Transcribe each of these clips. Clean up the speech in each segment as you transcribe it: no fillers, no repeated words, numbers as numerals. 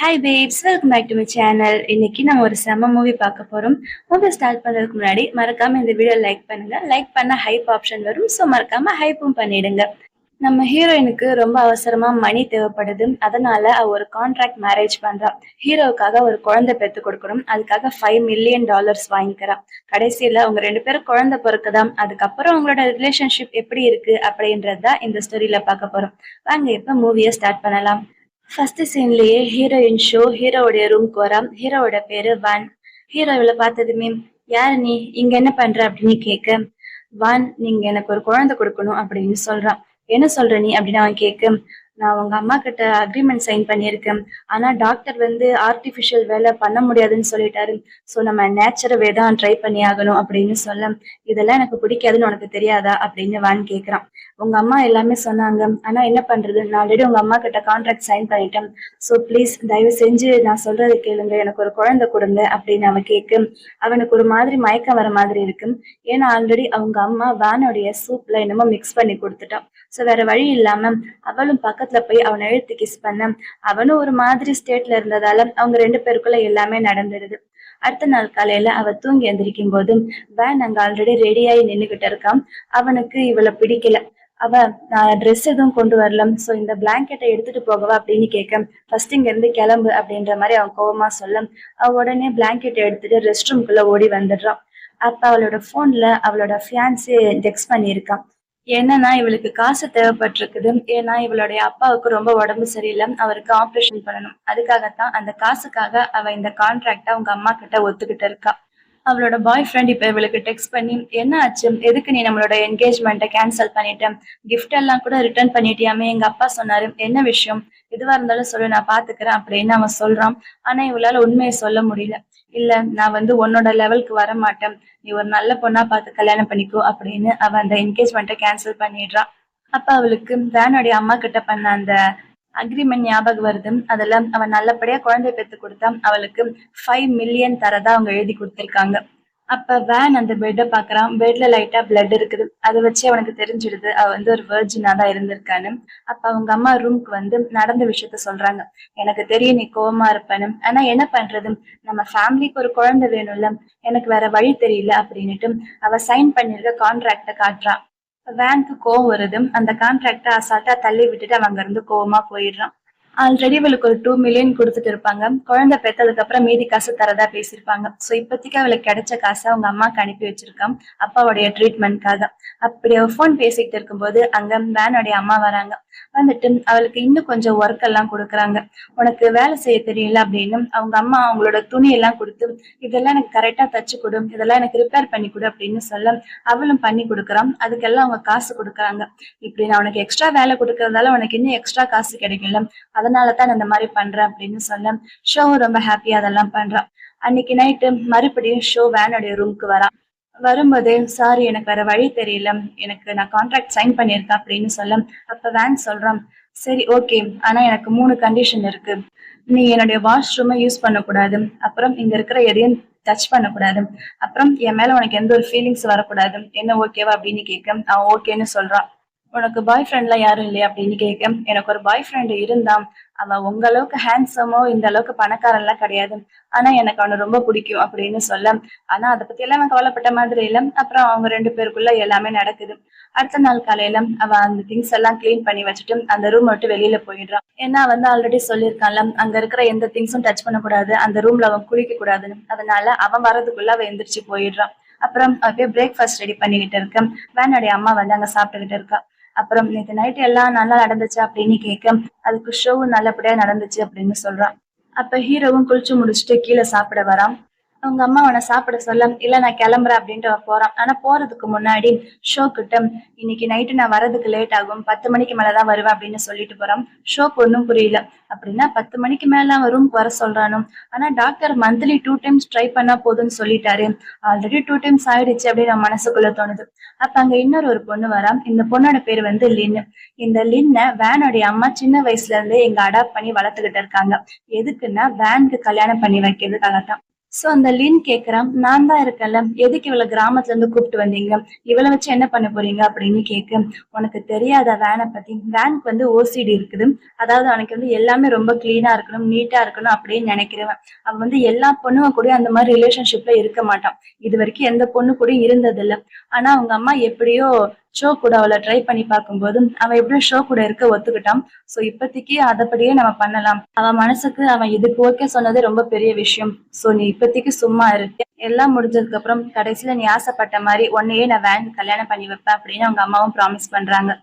Hi babes, welcome back to my channel. இன்னைக்கு நம்ம ஒரு செம்ம மூவி பார்க்க போறோம். மூவி ஸ்டார்ட் பண்றதுக்கு முன்னாடி மறக்காம இந்த வீடியோ லைக் பண்ணுங்க. லைக் பண்ண ஹைப் ஆப்ஷன் வரும். ஸோ மறக்காம ஹைப்பும் பண்ணிடுங்க. நம்ம ஹீரோயினுக்கு ரொம்ப அவசரமா மணி தேவைப்படுது. அதனால அவ ஒரு கான்ட்ராக்ட் மேரேஜ் பண்றா. ஹீரோவுக்காக ஒரு குழந்தை பெத்து கொடுக்கணும். அதுக்காக $5 மில்லியன் வாங்கிக்கிறா. கடைசியில அவங்க ரெண்டு பேரும் குழந்தை பிறக்குதாம். அதுக்கப்புறம் அவங்களோட ரிலேஷன்ஷிப் எப்படி இருக்கு அப்படின்றதுதான் இந்த ஸ்டோரியில பார்க்க போறோம். வாங்க இப்ப மூவியை ஸ்டார்ட் பண்ணலாம். ஃபர்ஸ்ட் சீன்லயே ஹீரோயின் ஹீரோவுடைய ரூம்க்கு வரா. ஹீரோவோட பேரு வான். ஹீரோ இவளை பார்த்ததுமே, யாரு நீ, இங்க என்ன பண்ற அப்படின்னு கேட்க, வான் நீங்க எனக்கு ஒரு குழந்தை கொடுக்கணும் அப்படின்னு சொல்றான். என்ன சொல்ற நீ அப்படின்னு அவன் கேட்க, நான் உங்க அம்மா கிட்ட அக்ரிமெண்ட் சைன் பண்ணியிருக்கேன். ஆனா டாக்டர் வந்து ஆர்டிபிஷியல் வேலை பண்ண முடியாதுன்னு சொல்லிட்டாரு. ஸோ நம்ம நேச்சுரவே தான் ட்ரை பண்ணி ஆகணும் அப்படின்னு சொல்ல, இதெல்லாம் எனக்கு பிடிக்காதுன்னு உனக்கு தெரியாதா அப்படின்னு வான் கேட்கறான். உங்க அம்மா எல்லாமே சொன்னாங்க, ஆனா என்ன பண்றது, நான் ஆல்ரெடி உங்க அம்மா கிட்ட கான்ட்ராக்ட் சைன் பண்ணிட்டேன். ஸோ ப்ளீஸ் தயவு செஞ்சு நான் சொல்றது கேளுங்க, எனக்கு ஒரு குழந்தை கொடுங்க அப்படின்னு அவன் கேட்க, அவனுக்கு ஒரு மாதிரி மயக்கம் வர மாதிரி இருக்கு. ஏன்னா ஆல்ரெடி அவங்க அம்மா வானோடைய சூப்ல என்னமோ மிக்ஸ் பண்ணி கொடுத்துட்டான். ஸோ வேற வழி இல்லாம அவளும் பக்கத்துல போய் அவனை இழுத்து கிஸ் பண்ண, அவனும் ஒரு மாதிரி ஸ்டேட்ல இருந்ததால அவங்க ரெண்டு பேருக்குள்ள எல்லாமே நடந்துடுது. அடுத்த நாள் காலையில அவ தூங்கி எந்திரிக்கும் போது வேன் அங்க ஆல்ரெடி ரெடியாகி நின்னுகிட்டு இருக்கான். அவனுக்கு இவளை பிடிக்கல. அவ, நான் ட்ரெஸ் எதுவும் கொண்டு வரல, ஸோ இந்த பிளாங்கெட்டை எடுத்துட்டு போகவா அப்படின்னு கேட்க, ஃபர்ஸ்ட் இங்க இருந்து கிளம்பு அப்படின்ற மாதிரி அவன் கோவமா சொல்ல, அவ உடனே பிளாங்கெட்டை எடுத்துட்டு ரெஸ்ட் ரூம்குள்ள ஓடி வந்துடுறான். அப்ப அவளோட போன்ல அவளோட ஃபியான்ஸே டெக்ஸ்ட் பண்ணியிருக்கான். என்னன்னா இவளுக்கு காசு தேவைப்பட்டிருக்குது. ஏன்னா இவளுடைய அப்பாவுக்கு ரொம்ப உடம்பு சரியில்லை, அவருக்கு ஆப்ரேஷன் பண்ணணும். அதுக்காகத்தான், அந்த காசுக்காக அவ இந்த கான்ட்ராக்ட அவங்க அம்மா கிட்ட ஒத்துக்கிட்டு இருக்கா. அவளோட பாய் ஃப்ரெண்ட் இப்ப இவளுக்கு டெக்ஸ்ட் பண்ணி, என்ன ஆச்சு, எதுக்கு நீ நம்மளோட என்கேஜ்மெண்ட்டை கேன்சல் பண்ணிட்ட, கிஃப்ட் எல்லாம் கூட ரிட்டர்ன் பண்ணிட்டியாமே, எங்க அப்பா சொன்னாரு, என்ன விஷயம், எதுவா இருந்தாலும் சொல்லு, நான் பாத்துக்கிறேன் அப்படின்னு அவன் சொல்றான். ஆனா இவளால உண்மையை சொல்ல முடியல. இல்ல, நான் வந்து உன்னோட லெவலுக்கு வர மாட்டேன், நீ ஒரு நல்ல பொண்ணா பார்த்து கல்யாணம் பண்ணிக்கோ அப்படின்னு அவன் அந்த என்கேஜ்மெண்ட்டை கேன்சல் பண்ணிடுறான். அப்ப அவளுக்கு வேனுடைய அம்மா கிட்ட பண்ண அந்த அக்ரிமெண்ட் ஞாபகம் வருது. அதுல அவன் நல்லபடியா குழந்தை பெத்து கொடுத்தா அவளுக்கு 5 மில்லியன் தரதா அவங்க எழுதி கொடுத்திருக்காங்க. அப்ப வேன் அந்த பெட்டை பாக்குறான். பெட்ல லைட்டா பிளட் இருக்குது. அதை வச்சு அவனுக்கு தெரிஞ்சிடுது அவ வந்து ஒரு வெர்ஜினா தான் இருந்திருக்கான்னு. அப்ப அவங்க அம்மா ரூம்க்கு வந்து நடந்த விஷயத்த சொல்றாங்க. எனக்கு தெரியும் நீ கோவமா இருப்பேன்னு, ஆனா என்ன பண்றது, நம்ம ஃபேமிலிக்கு ஒரு குழந்தை வேணும்ல, எனக்கு வேற வழி தெரியல அப்படின்னுட்டு அவ சைன் பண்ணிருக்க கான்ட்ராக்ட காட்டுறான். வேனுக்கு கோவம் வருது. அந்த கான்ட்ராக்ட அசால்ட்டா தள்ளி விட்டுட்டு அவன் அங்க இருந்து கோவமா போயிடுறான். ஆல்ரெடி இவளுக்கு ஒரு 2 மில்லியன் கொடுத்துட்டு இருப்பாங்க. குழந்தை பெத்ததுக்கு அப்புறம் மீதி காசு தரதா பேசியிருப்பாங்க. ஸோ இப்போதைக்கு அவளுக்கு கிடைச்ச காசை அவங்க அம்மாக்கு அனுப்பி வச்சிருக்கான், அப்பாவுடைய ட்ரீட்மெண்ட்காக. அப்படி அவ ஃபோன் பேசிக்கிட்டு இருக்கும்போது அங்க வேனுடைய அம்மா வராங்க. வந்துட்டு அவளுக்கு இன்னும் கொஞ்சம் ஒர்க் எல்லாம் கொடுக்குறாங்க. உனக்கு வேலை செய்ய தெரியல அப்படின்னு அவங்க அம்மா அவங்களோட துணி எல்லாம் கொடுத்து, இதெல்லாம் எனக்கு கரெக்டா தச்சு கொடு, இதெல்லாம் எனக்கு ரிப்பேர் பண்ணி கொடு அப்படின்னு சொல்ல அவளும் பண்ணி கொடுக்குறான். அதுக்கெல்லாம் அவங்க காசு கொடுக்குறாங்க. இப்படி நான் உனக்கு எக்ஸ்ட்ரா வேலை கொடுக்கறதால உனக்கு இன்னும் எக்ஸ்ட்ரா காசு கிடைக்கும்ல, அதனாலதான் இந்த மாதிரி பண்றேன் அப்படின்னு சொல்ல ஷோவும் ரொம்ப ஹாப்பியா அதெல்லாம் பண்றான். அன்னைக்கு நைட்டு மறுபடியும் ஷோ வேனுடைய ரூம்க்கு வரான். வரும்போதே, சாரி எனக்கு வேற வழி தெரியல, எனக்கு நான் கான்ட்ராக்ட் சைன் பண்ணியிருக்கேன் அப்படின்னு சொல்ல, அப்ப வேன் சொல்றான், சரி ஓகே, ஆனா எனக்கு 3 கண்டிஷன் இருக்கு. நீ என்னுடைய வாஷ்ரூமை யூஸ் பண்ணக்கூடாது, அப்புறம் இங்க இருக்கிற எதையும் டச் பண்ணக்கூடாது, அப்புறம் என் மேல உனக்கு எந்த ஒரு ஃபீலிங்ஸ் வரக்கூடாது, என்ன ஓகேவா அப்படின்னு கேட்க அவன் ஓகேன்னு சொல்றான். உனக்கு பாய் ஃப்ரெண்ட்லாம் யாரும் இல்லையா அப்படின்னு கேட்க, எனக்கு ஒரு பாய் ஃப்ரெண்டு இருந்தான், அவன் உங்க அளவுக்கு ஹேண்ட்ஸமோ இந்த அளவுக்கு பணக்காரன்லாம் கிடையாது, ஆனா எனக்கு அவனை ரொம்ப பிடிக்கும் அப்படின்னு சொல்ல, ஆனா அதை பத்தி எல்லாம் அவன் கவலைப்பட்ட மாதிரி இல்லை. அப்புறம் அவங்க ரெண்டு பேருக்குள்ள எல்லாமே நடக்குது. அடுத்த நாள் காலையில அவன் அந்த திங்ஸ் எல்லாம் கிளீன் பண்ணி வச்சுட்டு அந்த ரூம் விட்டு வெளியில போயிடுறான். ஏன்னா வந்து ஆல்ரெடி சொல்லியிருக்கான்ல, அங்க இருக்கிற எந்த திங்ஸும் டச் பண்ணக்கூடாது, அந்த ரூம்ல அவன் குளிக்க கூடாதுன்னு. அதனால அவன் வரதுக்குள்ள அவன் எந்திரிச்சு போயிடுறான். அப்புறம் அப்படியே பிரேக்ஃபாஸ்ட் ரெடி பண்ணிக்கிட்டு இருக்க வேனுடைய அம்மா வந்து அங்க சாப்பிட்டுக்கிட்டு இருக்கா. அப்புறம் நேற்று நைட் எல்லாம் நல்லா நடந்துச்சு அப்படின்னு கேட்க, அதுக்கு ஷோவும் நல்லபடியா நடந்துச்சு அப்படின்னு சொல்றான். அப்ப ஹீரோவும் குளிச்சு முடிச்சுட்டு கீழே சாப்பிட வரான். அவங்க அம்மா அவனை சாப்பிட சொல்ல, இல்ல நான் கிளம்புறேன் அப்படின்ட்டு அவன் போறான். ஆனா போறதுக்கு முன்னாடி ஷோ கிட்ட, இன்னைக்கு நைட்டு நான் வரதுக்கு லேட் ஆகும், 10 மணிக்கு மேலதான் வருவேன் அப்படின்னு சொல்லிட்டு போறான். ஷோக்கு ஒன்னும் புரியல. அப்படின்னா 10 மணிக்கு மேல அவன் ரூம்க்கு வர சொல்றானோ, ஆனா டாக்டர் மந்த்லி 2 டைம்ஸ் ட்ரை பண்ணா போதும்னு சொல்லிட்டாரு, ஆல்ரெடி 2 டைம்ஸ் ஆயிடுச்சு அப்படின்னு அவன் மனசுக்குள்ள தோணுது. அப்ப அங்க இன்னொரு ஒரு பொண்ணு வரா. இந்த பொண்ணோட பேரு வந்து லின்னு. இந்த லின்ன வேனுடைய அம்மா சின்ன வயசுல இருந்தே இங்க அடாப்ட் பண்ணி வளர்த்துக்கிட்டு இருக்காங்க. எதுக்குன்னா வேனுக்கு கல்யாணம் பண்ணி வைக்கிறதுக்காகத்தான். சோ அந்த லின் கேக்குறான், நான் தான் இருக்கேன்ல, எதுக்கு இவள கிராமத்துல இருந்து கூப்பிட்டு வந்தீங்க, இவளை வச்சு என்ன பண்ண போறீங்க அப்படின்னு கேட்க, உனக்கு தெரியாத வேனை பத்தி, வேனுக்கு வந்து ஓசிடி இருக்குது. அதாவது அவனுக்கு வந்து எல்லாமே ரொம்ப கிளீனா இருக்கணும், நீட்டா இருக்கணும் அப்படின்னு நினைக்கிறவன். அவன் வந்து எல்லா பொண்ணுங்க கூட அந்த மாதிரி ரிலேஷன்ஷிப்ல இருக்க மாட்டான். இது வரைக்கும் எந்த பொண்ணு கூட இருந்தது இல்ல. ஆனா அவங்க அம்மா எப்படியோ ஷோ கூட அவளை ட்ரை பண்ணி பார்க்கும்போது அவன் எப்படியோ ஷோ கூட இருக்க ஒத்துக்கிட்டான். சோ இப்போதைக்கு அதப்படியே நம்ம பண்ணலாம். அவன் மனசுக்கு அவன் இதுக்கு ஓகே சொன்னது ரொம்ப பெரிய விஷயம். சோ நீ இப்போதைக்கு சும்மா இரு, எல்லாம் முடிஞ்சதுக்கு அப்புறம் கடைசியில நீ ஆசைப்பட்ட மாதிரி உன்னையே நான் வேன் கல்யாணம் பண்ணி வைப்பேன் அப்படின்னு அவங்க அம்மாவும் ப்ராமிஸ் பண்றாங்க.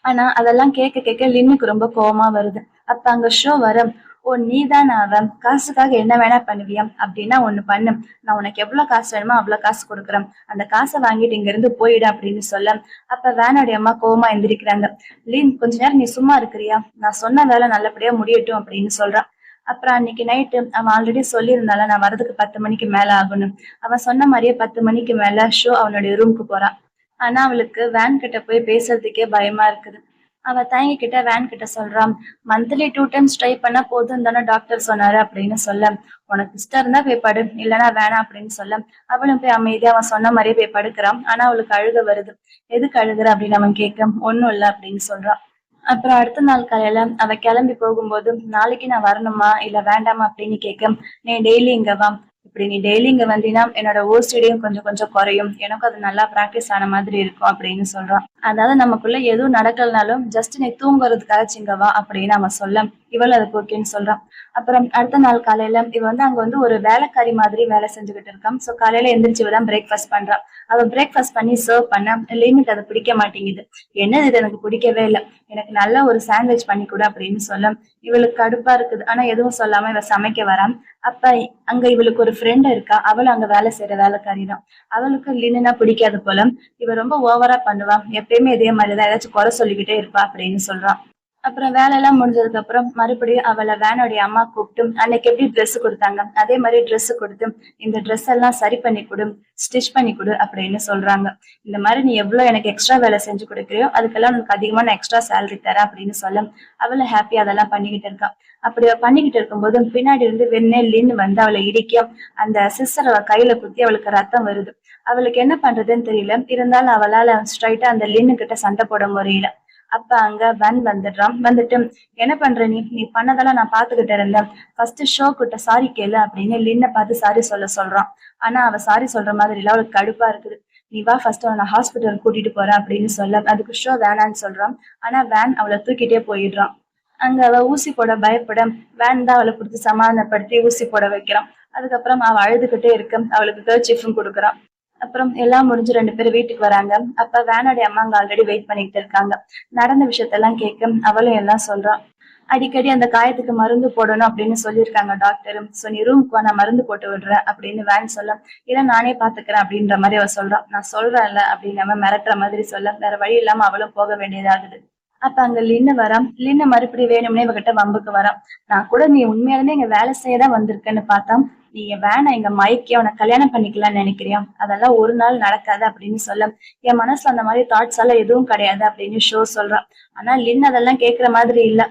ஆனா அதெல்லாம் கேட்க கேட்க லின்னுக்கு ரொம்ப கோவமா வருது. அப்ப அங்க ஷோ வர, ஓ நீதான் அவன், காசுக்காக என்ன வேணா பண்ணுவியா, அப்படின்னா ஒண்ணு பண்ணு, நான் உனக்கு எவ்வளவு காசு வேணுமோ அவ்வளவு காசு கொடுக்குறேன், அந்த காசை வாங்கிட்டு இங்க இருந்து போயிடு அப்படின்னு சொல்ல, அப்ப வேனோடைய அம்மா கோவமா எந்திரிக்கிறாங்க. லின் கொஞ்ச நேரம் நீ சும்மா இருக்கிறியா, நான் சொன்ன வேலை நல்லபடியா முடியட்டும் அப்படின்னு சொல்றான். அப்புறம் அன்னைக்கு நைட்டு அவன் ஆல்ரெடி சொல்லியிருந்தால நான் வரதுக்கு 10 மணிக்கு மேல ஆகணும். அவன் சொன்ன மாதிரியே 10 மணிக்கு மேல ஷோ அவனுடைய ரூமுக்கு போறான். ஆனா அவளுக்கு வேன் கிட்ட போய் பேசுறதுக்கே பயமா இருக்குது. அவ தயங்கிக்கிட்ட வேன் கிட்ட சொல்றான், மந்த்லி 2 டைம்ஸ் ட்ரை பண்ணா போதும் தானே டாக்டர் சொன்னாரு அப்படின்னு சொல்ல, உனக்கு இஷ்டம் இருந்தா போய் படு, இல்லைன்னா வேணாம் அப்படின்னு சொல்ல, அவளும் போய் அமைதியா அவன் சொன்ன மாதிரியே போய் படுக்கிறான். ஆனா அவளுக்கு அழுக வருது. எதுக்கு அழுகுற அப்படின்னு அவன் கேட்க, ஒண்ணும் இல்ல அப்படின்னு சொல்றான். அப்புறம் அடுத்த நாள் காலையில அவ கிளம்பி போகும்போது, நாளைக்கு நான் வரணுமா இல்ல வேண்டாமா அப்படின்னு கேட்க, நீ டெய்லி இங்க வா, இப்படி நீ டெய்லி இங்க வந்தீன்னா என்னோட ஓசிடியும் கொஞ்சம் கொஞ்சம் குறையும், எனக்கும் அது நல்லா பிராக்டிஸ் ஆன மாதிரி இருக்கும் அப்படின்னு சொல்றான். அதாவது நமக்குள்ள எதுவும் நடக்கலனாலும் ஜஸ்ட் நீ தூங்குறதுக்காக இங்க வா அப்படின்னு அவன் சொல்ல, இவள் அதுக்கு ஓகேன்னு சொல்றான். அப்புறம் அடுத்த நாள் காலையில இவ வந்து அங்க வந்து ஒரு வேலைக்காரி மாதிரி வேலை செஞ்சுக்கிட்டு இருக்கான். சோ காலையில எந்திரிச்சு தான் பிரேக்ஃபாஸ்ட் பண்றான். அவ பிரேக்ஃபாஸ்ட் பண்ணி சர்வ் பண்ண லினுக்கு அது பிடிக்க மாட்டேங்குது. என்னது இது, எனக்கு பிடிக்கவே இல்லை, எனக்கு நல்ல ஒரு சாண்ட்விச் பண்ணி கொடு அப்படின்னு சொல்ல, இவளுக்கு கடுப்பா இருக்குது. ஆனா எதுவும் சொல்லாம இவ சமைக்க வரான். அப்ப அங்க இவளுக்கு ஒரு ஃப்ரெண்ட் இருக்கா, அவளும் அங்க வேலை செய்யற வேலைக்காரி தான். அவளுக்கு லினுனா பிடிக்காது போல. இவ ரொம்ப ஓவரா பண்ணுவா, எப்பயுமே இதே மாதிரிதான் ஏதாச்சும் குறை சொல்லிக்கிட்டே இருப்பா அப்படின்னு சொல்றான். அப்புறம் வேலை எல்லாம் முடிஞ்சதுக்கு அப்புறம் மறுபடியும் அவளை வேனுடைய அம்மா கூப்பிட்டு அன்னைக்கு எப்படி ட்ரெஸ் கொடுத்தாங்க அதே மாதிரி ட்ரெஸ் கொடுத்து, இந்த ட்ரெஸ் எல்லாம் சரி பண்ணி கொடு, ஸ்டிச் பண்ணி கொடு அப்படின்னு சொல்றாங்க. இந்த மாதிரி நீ எவ்வளவு எனக்கு எக்ஸ்ட்ரா வேலை செஞ்சு கொடுக்குறியோ அதுக்கெல்லாம் உனக்கு அதிகமா நான் எக்ஸ்ட்ரா சேலரி தரேன் அப்படின்னு சொல்ல, அவளை ஹாப்பியா அதெல்லாம் பண்ணிக்கிட்டு இருக்கான். அப்படி பண்ணிக்கிட்டு இருக்கும்போது பின்னாடி இருந்து வெண்ணெல்லின்னு வந்து அவளை இடிக்க, அந்த சிஸ்டர் அவ கையில குத்தி அவளுக்கு ரத்தம் வருது. அவளுக்கு என்ன பண்றதுன்னு தெரியல. இருந்தாலும் அவளால ஸ்ட்ரைட்டா அந்த லின்னு கிட்ட சண்டை போட முடியல. அப்ப அங்க வன் வந்துடுறான். வந்துட்டு, என்ன பண்ற நீ, நீ பண்ணதெல்லாம் நான் பாத்துக்கிட்டு இருந்தேன், ஃபர்ஸ்ட் ஷோ கிட்ட சாரி கேளு அப்படின்னு லின்ன பார்த்து சாரி சொல்றான். ஆனா அவ சாரி சொல்ற மாதிரி இல்ல, அவளுக்கு கடுப்பா இருக்குது. நீ வா ஃபர்ஸ்ட் நான் ஹாஸ்பிட்டல் கூட்டிட்டு போறேன் அப்படின்னு சொல்ல, அதுக்கு ஷோ வேணான்னு சொல்றான். ஆனா வேன் அவளை தூக்கிட்டே போயிடுறான். அங்க அவ ஊசி போட பயப்பட வேன் தான் அவளை பிடிச்சி சமாதானப்படுத்தி ஊசி போட வைக்கிறான். அதுக்கப்புறம் அவ அழுதுகிட்டே இருக்க, அவளுக்கு கர்ச்சீஃபும் கொடுக்குறான். அப்புறம் எல்லாம் முடிஞ்சு 2 பேரும் வீட்டுக்கு வராங்க. அப்ப வேனுடைய அம்மா அங்க ஆல்ரெடி வெயிட் பண்ணிட்டு இருக்காங்க. நடந்த விஷயத்தெல்லாம் கேட்க அவளும் எல்லாம் சொல்றான். அடிக்கடி அந்த காயத்துக்கு மருந்து போடணும் அப்படின்னு சொல்லியிருக்காங்க டாக்டர். சோ நீ ரூமுக்கு வா, நான் மருந்து போட்டு விடுறேன் அப்படின்னு வேன் சொல்ல, இல்ல நானே பாத்துக்கிறேன் அப்படின்ற மாதிரி அவ சொல்றான். நான் சொல்றேன்ல அப்படின்னு அவன் மிரட்டுற மாதிரி சொல்ல, வேற வழி இல்லாம அவளும் போக வேண்டியதாகுது. அப்ப அங்க லின்னு வரான். லின்னு மறுபடியும் வேணும்னே இவகிட்ட வம்புக்கு வரான். நான் கூட நீ உண்மையாலுமே இங்க வேலை செய்யதான் வந்திருக்கேன்னு பார்த்தா, நீ வேணா எங்க மைக்கே உனக்கு கல்யாணம் பண்ணிக்கலாம்னு நினைக்கிறியா, அதெல்லாம் ஒரு நாள் நடக்காது அப்படின்னு சொல்ல, என் மனசுல அந்த மாதிரி தாட்ஸ் எல்லாம் எதுவும் கிடையாது அப்படின்னு ஷோ சொல்றான். ஆனா லின் அதெல்லாம் கேட்கிற மாதிரி இல்ல.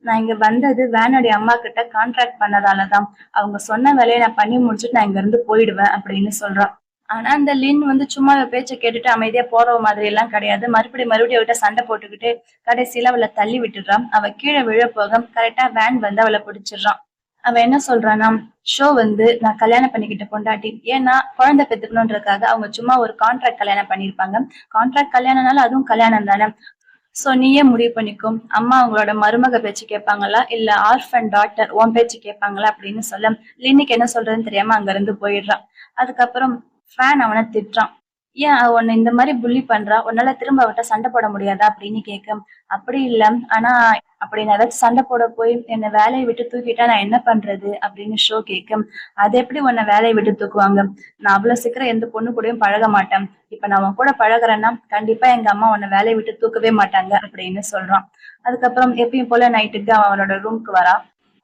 நான் இங்க வந்தது வேனுடைய அம்மா கிட்ட கான்ட்ராக்ட் பண்ணதாலதான், அவங்க சொன்ன வேலையை நான் பண்ணி முடிச்சுட்டு நான் இங்க இருந்து போயிடுவேன் அப்படின்னு சொல்றான். ஆனா அந்த லின் வந்து சும்மா இவ பேச்சை கேட்டுட்டு அமைதியா போற மாதிரி எல்லாம் கிடையாது. மறுபடியும் அவகிட்ட சண்டை போட்டுக்கிட்டு கடைசியில அவளை தள்ளி விட்டுடுறான். அவ கீழே விழ போக கரெக்டா வேன் வந்து அவளை பிடிச்சிடுறான். அவன் என்ன சொல்றான்னா, ஷோ வந்து நான் கல்யாணம் பண்ணிக்கிட்ட பொண்டாட்டி, ஏன்னா குழந்தை பெத்துக்கணுன்றதுக்காக அவங்க சும்மா ஒரு கான்ட்ராக்ட் கல்யாணம் பண்ணிருப்பாங்க. கான்ட்ராக்ட் கல்யாணம்னால அதுவும் கல்யாணம் தானே. சோ நீயே முடிவு பண்ணிக்கோ, அம்மா அவங்களோட மருமக பேச்சு கேட்பாங்களா இல்ல ஆர்ஃபன் டாட்டர் உன் பேச்சு கேட்பாங்களா அப்படின்னு சொல்ல, லின்னுக்கு என்ன சொல்றதுன்னு தெரியாம அங்க இருந்து போயிடுறான். அதுக்கப்புறம் ஃபேன் அவனை திட்டுறான். ஏன் அவ உன்னை இந்த மாதிரி புள்ளி பண்றா, உன்னால திரும்ப அவட்ட சண்டை போட முடியாதா அப்படின்னு கேட்க, அப்படி இல்ல, ஆனா அப்படி நான் ஏதாச்சும் சண்டை போட போய் என்னை வேலையை விட்டு தூக்கிட்டா நான் என்ன பண்றது அப்படின்னு ஷோ கேட்க, அது எப்படி உன்னை வேலையை விட்டு தூக்குவாங்க, நான் அவ்வளவு சீக்கிரம் எந்த பொண்ணு கூடயும் பழக மாட்டேன், இப்ப நான் உன் கூட பழகுறேன்னா கண்டிப்பா எங்க அம்மா உன்னை வேலையை விட்டு தூக்கவே மாட்டாங்க அப்படின்னு சொல்றான். அதுக்கப்புறம் எப்பயும் போல நைட்டுக்கு அவனோட ரூமுக்கு வரா.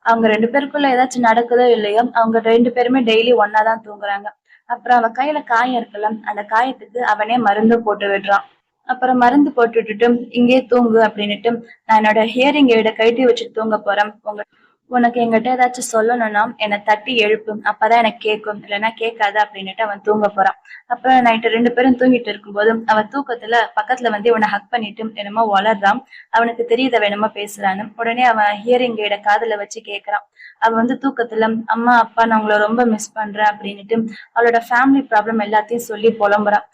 அவங்க 2 பேருக்குள்ள ஏதாச்சும் நடக்குதோ இல்லையோ, அவங்க 2 பேருமே டெய்லி ஒன்னாதான் தூங்குறாங்க. அப்புறம் அவ கையில காயம் இருக்குல்ல, அந்த காயத்துக்கு அவனே மருந்து போட்டு விடுறான். அப்புறம் மருந்து போட்டு விட்டுட்டு இங்கே தூங்கு அப்படின்னுட்டு, நான் என்னோட ஹியரிங் எய்ட கழட்டி வச்சு தூங்க போறேன், உனக்கு என்கிட்ட ஏதாச்சும் சொல்லணும்னா என்னை தட்டி எழுப்பு, அப்பதான் எனக்கு கேட்கும், இல்லைன்னா கேட்காது அப்படின்னுட்டு அவன் தூங்க போறான். அப்புறம் நைட்டு 2 பேரும் தூங்கிட்டு இருக்கும்போது அவன் தூக்கத்துல பக்கத்துல வந்து இவனை ஹக் பண்ணிட்டு என்னமோ வளர்றான். அவனுக்கு தெரியுது அவன் என்னமோ பேசுறான்னு. உடனே அவன் ஹியரிங் எய்ட காதுல வச்சு கேக்குறான். அவன் வந்து தூக்கத்துல அம்மா அப்பா நான் உங்களை ரொம்ப மிஸ் பண்றேன் அப்படின்னுட்டு அவளோட ஃபேமிலி ப்ராப்ளம் எல்லாத்தையும் சொல்லி புலம்புறான்.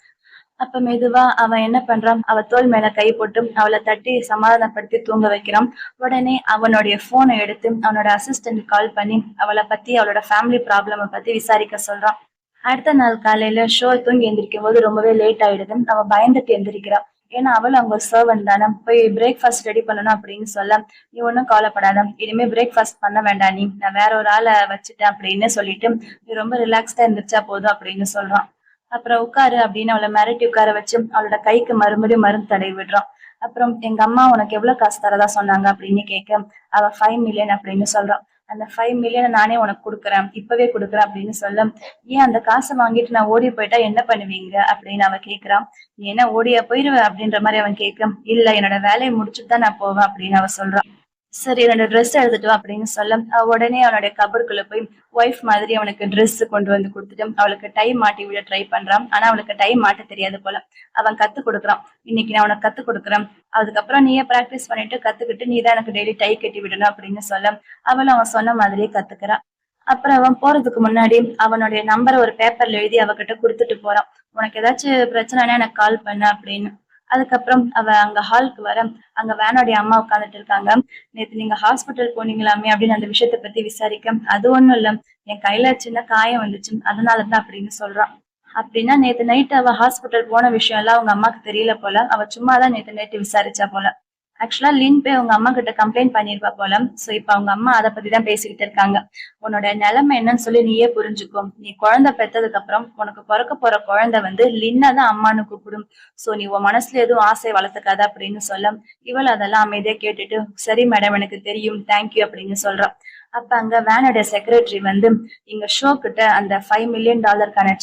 அப்ப மெதுவா அவன் என்ன பண்றான், அவ தோள் மேல கை போட்டு அவளை தட்டி சமாதானப்படுத்தி தூங்க வைக்கிறான். உடனே அவனுடைய போனை எடுத்து அவனோட அசிஸ்டன்ட் கால் பண்ணி அவளை பத்தி அவளோட ஃபேமிலி ப்ராப்ளம பத்தி விசாரிக்க சொல்றான். அடுத்த நாள் காலையில ஷோ தூங்கி எந்திரிக்கும் போது ரொம்பவே லேட் ஆயிடுது. அவ பயந்துட்டு எந்திரிக்கிறா. ஏன்னா அவளும் அவங்க சர்வன்ட் தானே, போய் பிரேக்ஃபாஸ்ட் ரெடி பண்ணணும் அப்படின்னு சொல்ல, நீ ஒன்னும் கவலைப்படாத, இனிமே பிரேக்ஃபாஸ்ட் பண்ண வேண்டாம், நீ நான் வேற ஒரு ஆளை வச்சுட்டேன் அப்படின்னு சொல்லிட்டு நீ ரொம்ப ரிலாக்ஸ்டா எந்திரிச்சா போதும் அப்படின்னு சொல்றான். அப்புறம் உட்காரு அப்படின்னு அவளை மிரட்டி உட்கார வச்சு அவளோட கைக்கு மறுபடியும் மருந்து தடவி விடுறான். அப்புறம் எங்க அம்மா உனக்கு எவ்வளவு காசு தரதா சொன்னாங்க அப்படின்னு கேட்க, அவ 5 மில்லியன் அப்படின்னு சொல்றான். அந்த 5 மில்லியன் நானே உனக்கு கொடுக்குறேன், இப்பவே கொடுக்குறேன் அப்படின்னு சொல்ல, ஏன் அந்த காசை வாங்கிட்டு நான் ஓடி போயிட்டா என்ன பண்ணுவீங்க அப்படின்னு அவ கேக்குறான். நீ என்ன ஓடியா போயிருவ அப்படின்ற மாதிரி அவன் கேட்க, இல்ல என்னோட வேலையை முடிச்சுட்டு தான் நான் போவேன் அப்படின்னு அவ சொல்றான். சரி 2 ட்ரெஸ் எடுத்துட்டு வா அப்படின்னு சொல்ல, உடனே அவனுடைய கபருக்குள்ள போய் ஒய்ஃப் மாதிரி அவனுக்கு ட்ரெஸ் கொண்டு வந்து கொடுத்துட்டு அவளுக்கு டை மாட்டி விட ட்ரை பண்றான். ஆனா அவளுக்கு டை மாட்ட தெரியாது போல. அவன் கத்து கொடுக்குறான். இன்னைக்கு நான் உனக்கு கத்து கொடுக்குறேன், அதுக்கப்புறம் நீயே பிராக்டிஸ் பண்ணிட்டு கத்துக்கிட்டு நீ தான் எனக்கு டெய்லி டை கட்டி விடணும் அப்படின்னு சொல்ல, அவளும் அவன் சொன்ன மாதிரியே கத்துக்கிறான். அப்புறம் அவன் போறதுக்கு முன்னாடி அவனுடைய நம்பரை ஒரு பேப்பர்ல எழுதி அவகிட்ட கொடுத்துட்டு போறான். உனக்கு ஏதாச்சும் பிரச்சனைனா எனக்கு கால் பண்ணு அப்படின்னு. அதுக்கப்புறம் அவ அங்க ஹாலுக்கு வர, அங்க வேனுடைய அம்மா உட்கார்ந்துட்டு இருக்காங்க. நேத்து நீங்க ஹாஸ்பிட்டல் போனீங்களாமே அப்படின்னு அந்த விஷயத்த பத்தி விசாரிக்க, அது ஒண்ணும் இல்ல, என் கையில சின்ன காயம் வந்துச்சு அதனாலதான் அப்படின்னு சொல்றான். அப்படின்னா நேத்து நைட் அவ ஹாஸ்பிட்டல் போன விஷயம் எல்லாம் அவங்க அம்மாக்கு தெரியல போல. அவ சும்மாதான் நேத்து நைட்டு விசாரிச்சா போல. ஆக்சுவலா லின் போய் அவங்க அம்மா கிட்ட கம்ப்ளைண்ட் பண்ணிருப்பா போல. சோ இப்ப அவங்க அம்மா அதை பத்தி தான் பேசிக்கிட்டு இருக்காங்க. உன்னோட நிலைமை என்னன்னு சொல்லி நீயே புரிஞ்சுக்கோ. நீ குழந்தை பெத்ததுக்கு அப்புறம் உனக்கு பிறக்க போற குழந்தை வந்து லின்னா தான் அம்மானு கூப்பிடும். சோ நீ உன் மனசுல எதுவும் ஆசை வளர்த்துக்காத அப்படின்னு சொல்ல, இவள் அதெல்லாம் அமைதியா கேட்டுட்டு சரி மேடம் எனக்கு தெரியும் தேங்க்யூ அப்படின்னு சொல்றான். அப்ப அங்க வேனோட செக்ரட்டரி வந்து இங்க ஷோ கிட்ட அந்த $5 மில்லியன்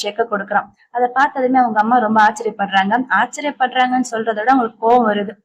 செக்க கொடுக்குறான். அதை பார்த்ததுமே அவங்க அம்மா ரொம்ப ஆச்சரியப்படுறாங்க. ஆச்சரியப்படுறாங்கன்னு சொல்றதை விட அவங்களுக்கு கோவம் வருது.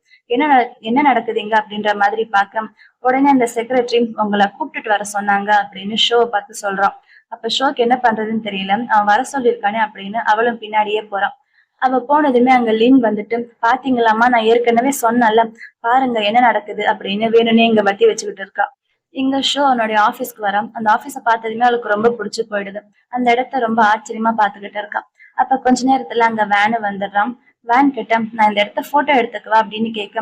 என்ன நடக்குது இங்க அப்படின்ற மாதிரி பார்க்க, உடனே அந்த செக்ரட்டரி உங்களை கூப்பிட்டுட்டு வர சொன்னாங்க அப்படின்னு ஷோவை பார்த்து சொல்றான். அப்ப ஷோக்கு என்ன பண்றதுன்னு தெரியல, அவன் வர சொல்லியிருக்கானே அப்படின்னு அவளும் பின்னாடியே போறான். அவ போனதுமே அங்க லின் வந்துட்டு, பாத்தீங்களாமா நான் ஏற்கனவே சொன்னல, பாருங்க என்ன நடக்குது அப்படின்னு வேணும்னே இங்க வட்டி வச்சுக்கிட்டு இருக்கா. இங்க ஷோ அவனுடைய ஆபீஸ்க்கு வரான். அந்த ஆபீஸ பார்த்ததுமே அவளுக்கு ரொம்ப பிடிச்சு போயிடுது. அந்த இடத்த ரொம்ப ஆச்சரியமா பாத்துக்கிட்டு இருக்கான். அப்ப கொஞ்ச நேரத்துல அங்க வேனு வந்துடுறான். வேன் கிட்ட நான் இந்த இடத்த போட்டோ எடுத்துக்குவா அப்படின்னு கேட்க,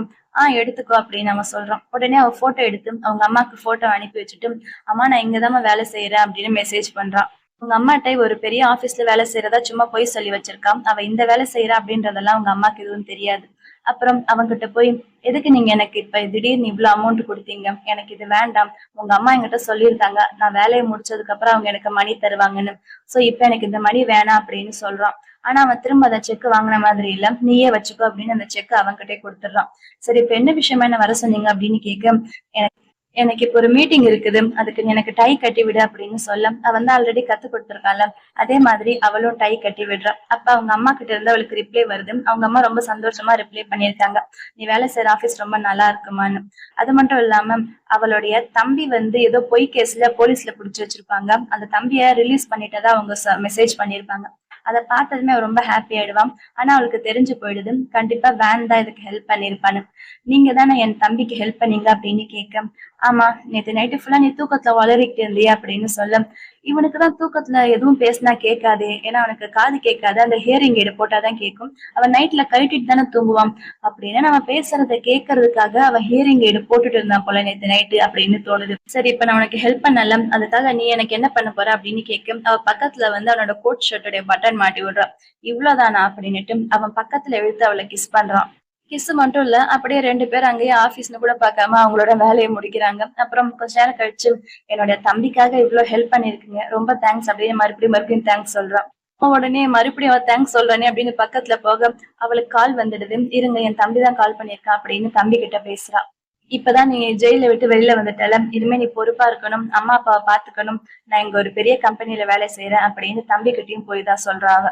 எடுத்துக்கோ அப்படின்னு அவன் சொல்றான். உடனே அவ போட்டோ எடுத்து அவங்க அம்மாக்கு போட்டோ அனுப்பி வச்சுட்டு, அம்மா நான் இங்கதாம்மா வேலை செய்யறேன் அப்படின்னு மெசேஜ் பண்றான். உங்க அம்மாட்ட ஒரு பெரிய ஆபீஸ்ல வேலை செய்யறதா சும்மா போய் சொல்லி வச்சிருக்கான். அவ இந்த வேலை செய்யறா அப்படின்றதெல்லாம் உங்க அம்மாக்கு எதுவும் தெரியாது. அப்புறம் அவங்கிட்ட போய், எதுக்கு நீங்க எனக்கு இப்ப திடீர்னு இவ்வளவு அமௌண்ட் கொடுத்தீங்க, எனக்கு இது வேண்டாம், உங்க அம்மா என்கிட்ட சொல்லியிருக்காங்க நான் வேலையை முடிச்சதுக்கு அப்புறம் அவங்க எனக்கு மணி தருவாங்கன்னு, சோ இப்ப எனக்கு இந்த மணி வேணாம் அப்படின்னு சொல்றான். ஆனா அவன் திரும்ப அந்த செக் வாங்கின மாதிரி இல்ல, நீயே வச்சுக்கோ அப்படின்னு அந்த செக் அவன்கிட்டே கொடுத்துடுறான். சரி இப்ப என்ன விஷயமா என்ன வர சொன்னீங்க அப்படின்னு கேட்க, எனக்கு எனக்கு இப்ப ஒரு மீட்டிங் இருக்குது, அதுக்கு நீ எனக்கு டை கட்டி விடு அப்படின்னு சொல்ல, அவன் வந்து ஆல்ரெடி கத்து கொடுத்துருக்கான்ல, அதே மாதிரி அவளும் டை கட்டி விடுறா. அப்ப அவங்க அம்மா கிட்ட இருந்து அவளுக்கு ரிப்ளை வருது. அவங்க அம்மா ரொம்ப சந்தோஷமா ரிப்ளை பண்ணியிருக்காங்க, நீ வேலை செய்யற ஆபீஸ் ரொம்ப நல்லா இருக்குமான்னு. அது மட்டும் இல்லாம அவளுடைய தம்பி வந்து ஏதோ பொய் கேஸ்ல போலீஸ்ல புடிச்சு வச்சிருப்பாங்க, அந்த தம்பிய ரிலீஸ் பண்ணிட்டதா அவங்க மெசேஜ் பண்ணிருப்பாங்க. அதை பார்த்ததுமே அவ ரொம்ப ஹாப்பி ஆயிடுவான். ஆனா அவளுக்கு தெரிஞ்சு போயிடுது கண்டிப்பா வேன் தான் இதுக்கு ஹெல்ப் பண்ணிருப்பான்னு. நீங்க தானே என் தம்பிக்கு ஹெல்ப் பண்ணீங்க அப்படின்னு கேட்க, ஆமா நேத்து நைட்டு ஃபுல்லா நீ தூக்கத்துல வளரிக்கிட்டு இருந்தியா அப்படின்னு சொல்ல, இவனுக்குதான் தூக்கத்துல எதுவும் பேசினா கேட்காதே, ஏன்னா அவனுக்கு காது கேட்காது, அந்த ஹியரிங் எய்டு போட்டாதான் கேட்கும், அவன் நைட்ல கழட்டிட்டு தானே தூங்குவான், அப்படின்னு நம்ம பேசுறத கேட்கறதுக்காக அவன் ஹியரிங் எய்டு போட்டுட்டு இருந்தான் போல நேத்து நைட்டு அப்படின்னு தோணுது. சரி இப்ப நான் உனக்கு ஹெல்ப் பண்ணல, அதுக்காக நீ எனக்கு என்ன பண்ண போற அப்படின்னு கேட்க, அவ பக்கத்துல வந்து அவனோட கோட் ஷர்ட்டோட பட்டன் மாட்டி விடுறான். இவ்வளவுதானா அப்படின்னுட்டு அவன் பக்கத்துல இழுத்து அவளை கிஸ் பண்றான். கிஸ் மட்டும் இல்ல, அப்படியே 2 பேரும் அங்கேயே ஆபீஸ்னு கூட பார்க்காம அவங்களோட வேலையை முடிக்கிறாங்க. அப்புறம் கொஞ்ச நேரம் கழிச்சு, என்னோட தம்பிக்காக இவ்வளவு ஹெல்ப் பண்ணிருக்கீங்க, ரொம்ப தேங்க்ஸ் அப்படின்னு மறுபடியும் தேங்க்ஸ் சொல்றான். உடனே மறுபடியும் அவ தேங்க்ஸ் சொல்றானே அப்படின்னு பக்கத்துல போக அவளுக்கு கால் வந்துடுது. இருங்க என் தம்பி தான் கால் பண்ணிருக்கான் அப்படின்னு தம்பி கிட்ட பேசுறா. இப்பதான் நீ ஜெயில விட்டு வெளியில வந்துட்டல, இனிமே நீ பொறுப்பா இருக்கணும், அம்மா அப்பாவை பாத்துக்கணும், நான் இங்க ஒரு பெரிய கம்பெனில வேலை செய்யறேன் அப்படின்னு தம்பி கிட்டயும் போய் தான் சொல்றா அவ.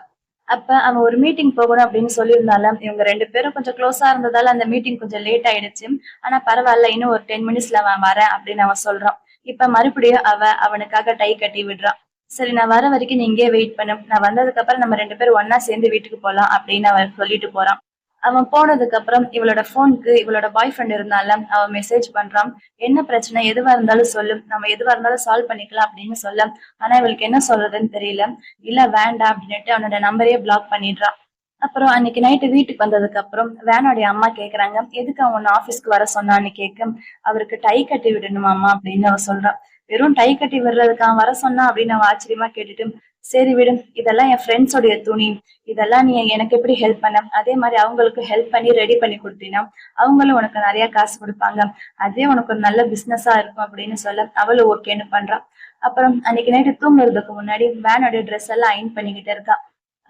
அப்ப அவன் ஒரு மீட்டிங் போகணும் அப்படின்னு சொல்லியிருந்தால, இவங்க 2 பேரும் கொஞ்சம் க்ளோஸா இருந்ததால அந்த மீட்டிங் கொஞ்சம் லேட் ஆயிடுச்சு. ஆனா பரவாயில்ல, இன்னும் ஒரு 10 மினிட்ஸ்ல அவன் வரேன் அப்படின்னு அவன் சொல்றான். இப்ப மறுபடியும் அவனுக்காக டை கட்டி விடுறான். சரி, நான் வர வரைக்கும் நீ இங்கே வெயிட் பண்ணு, நான் வந்ததுக்கு அப்புறம் நம்ம 2 பேரும் ஒன்னா சேர்ந்து வீட்டுக்கு போலாம் அப்படின்னு அவன் சொல்லிட்டு போறான். அவன் போனதுக்கு அப்புறம் இவளோட போனுக்கு இவளோட பாய் ஃப்ரெண்ட் இருந்தால அவன் மெசேஜ் பண்றான். என்ன பிரச்சனை, எதுவா இருந்தாலும் சொல்லு, நம்ம எதுவா இருந்தாலும் சால்வ் பண்ணிக்கலாம் அப்படின்னு சொல்ல. ஆனா இவளுக்கு என்ன சொல்றதுன்னு தெரியல. இல்ல வேண்டாம் அப்படின்னுட்டு அவனோட நம்பரையே பிளாக் பண்ணிடுறான். அப்புறம் அன்னைக்கு நைட்டு வீட்டுக்கு வந்ததுக்கு அப்புறம் வேனோடைய அம்மா கேக்குறாங்க, எதுக்கு அவன் ஆபீஸ்க்கு வர சொன்னான்னு கேட்க, அவருக்கு டை கட்டி விடணுமாமா அப்படின்னு அவ சொல்றா. வெறும் டை கட்டி விடுறதுக்கு அவன் வர சொன்னா அப்படின்னு அவன் ஆச்சரியமா கேட்டுட்டு, சரி விடு, இதெல்லாம் என் ஃப்ரெண்ட்ஸோடைய துணி, இதெல்லாம் நீ எனக்கு எப்படி ஹெல்ப் பண்ண, அதே மாதிரி அவங்களுக்கு ஹெல்ப் பண்ணி ரெடி பண்ணி கொடுத்தீங்கன்னா அவங்களும் உனக்கு நிறைய காசு கொடுப்பாங்க, அதே உனக்கு ஒரு நல்ல பிசினஸா இருக்கும் அப்படின்னு சொல்ல அவளும் ஓகேன்னு பண்றான். அப்புறம் அன்னைக்கு நைட்டு தூங்குறதுக்கு முன்னாடி வேனோடைய ட்ரெஸ் எல்லாம் அயன் பண்ணிக்கிட்டு இருக்கா.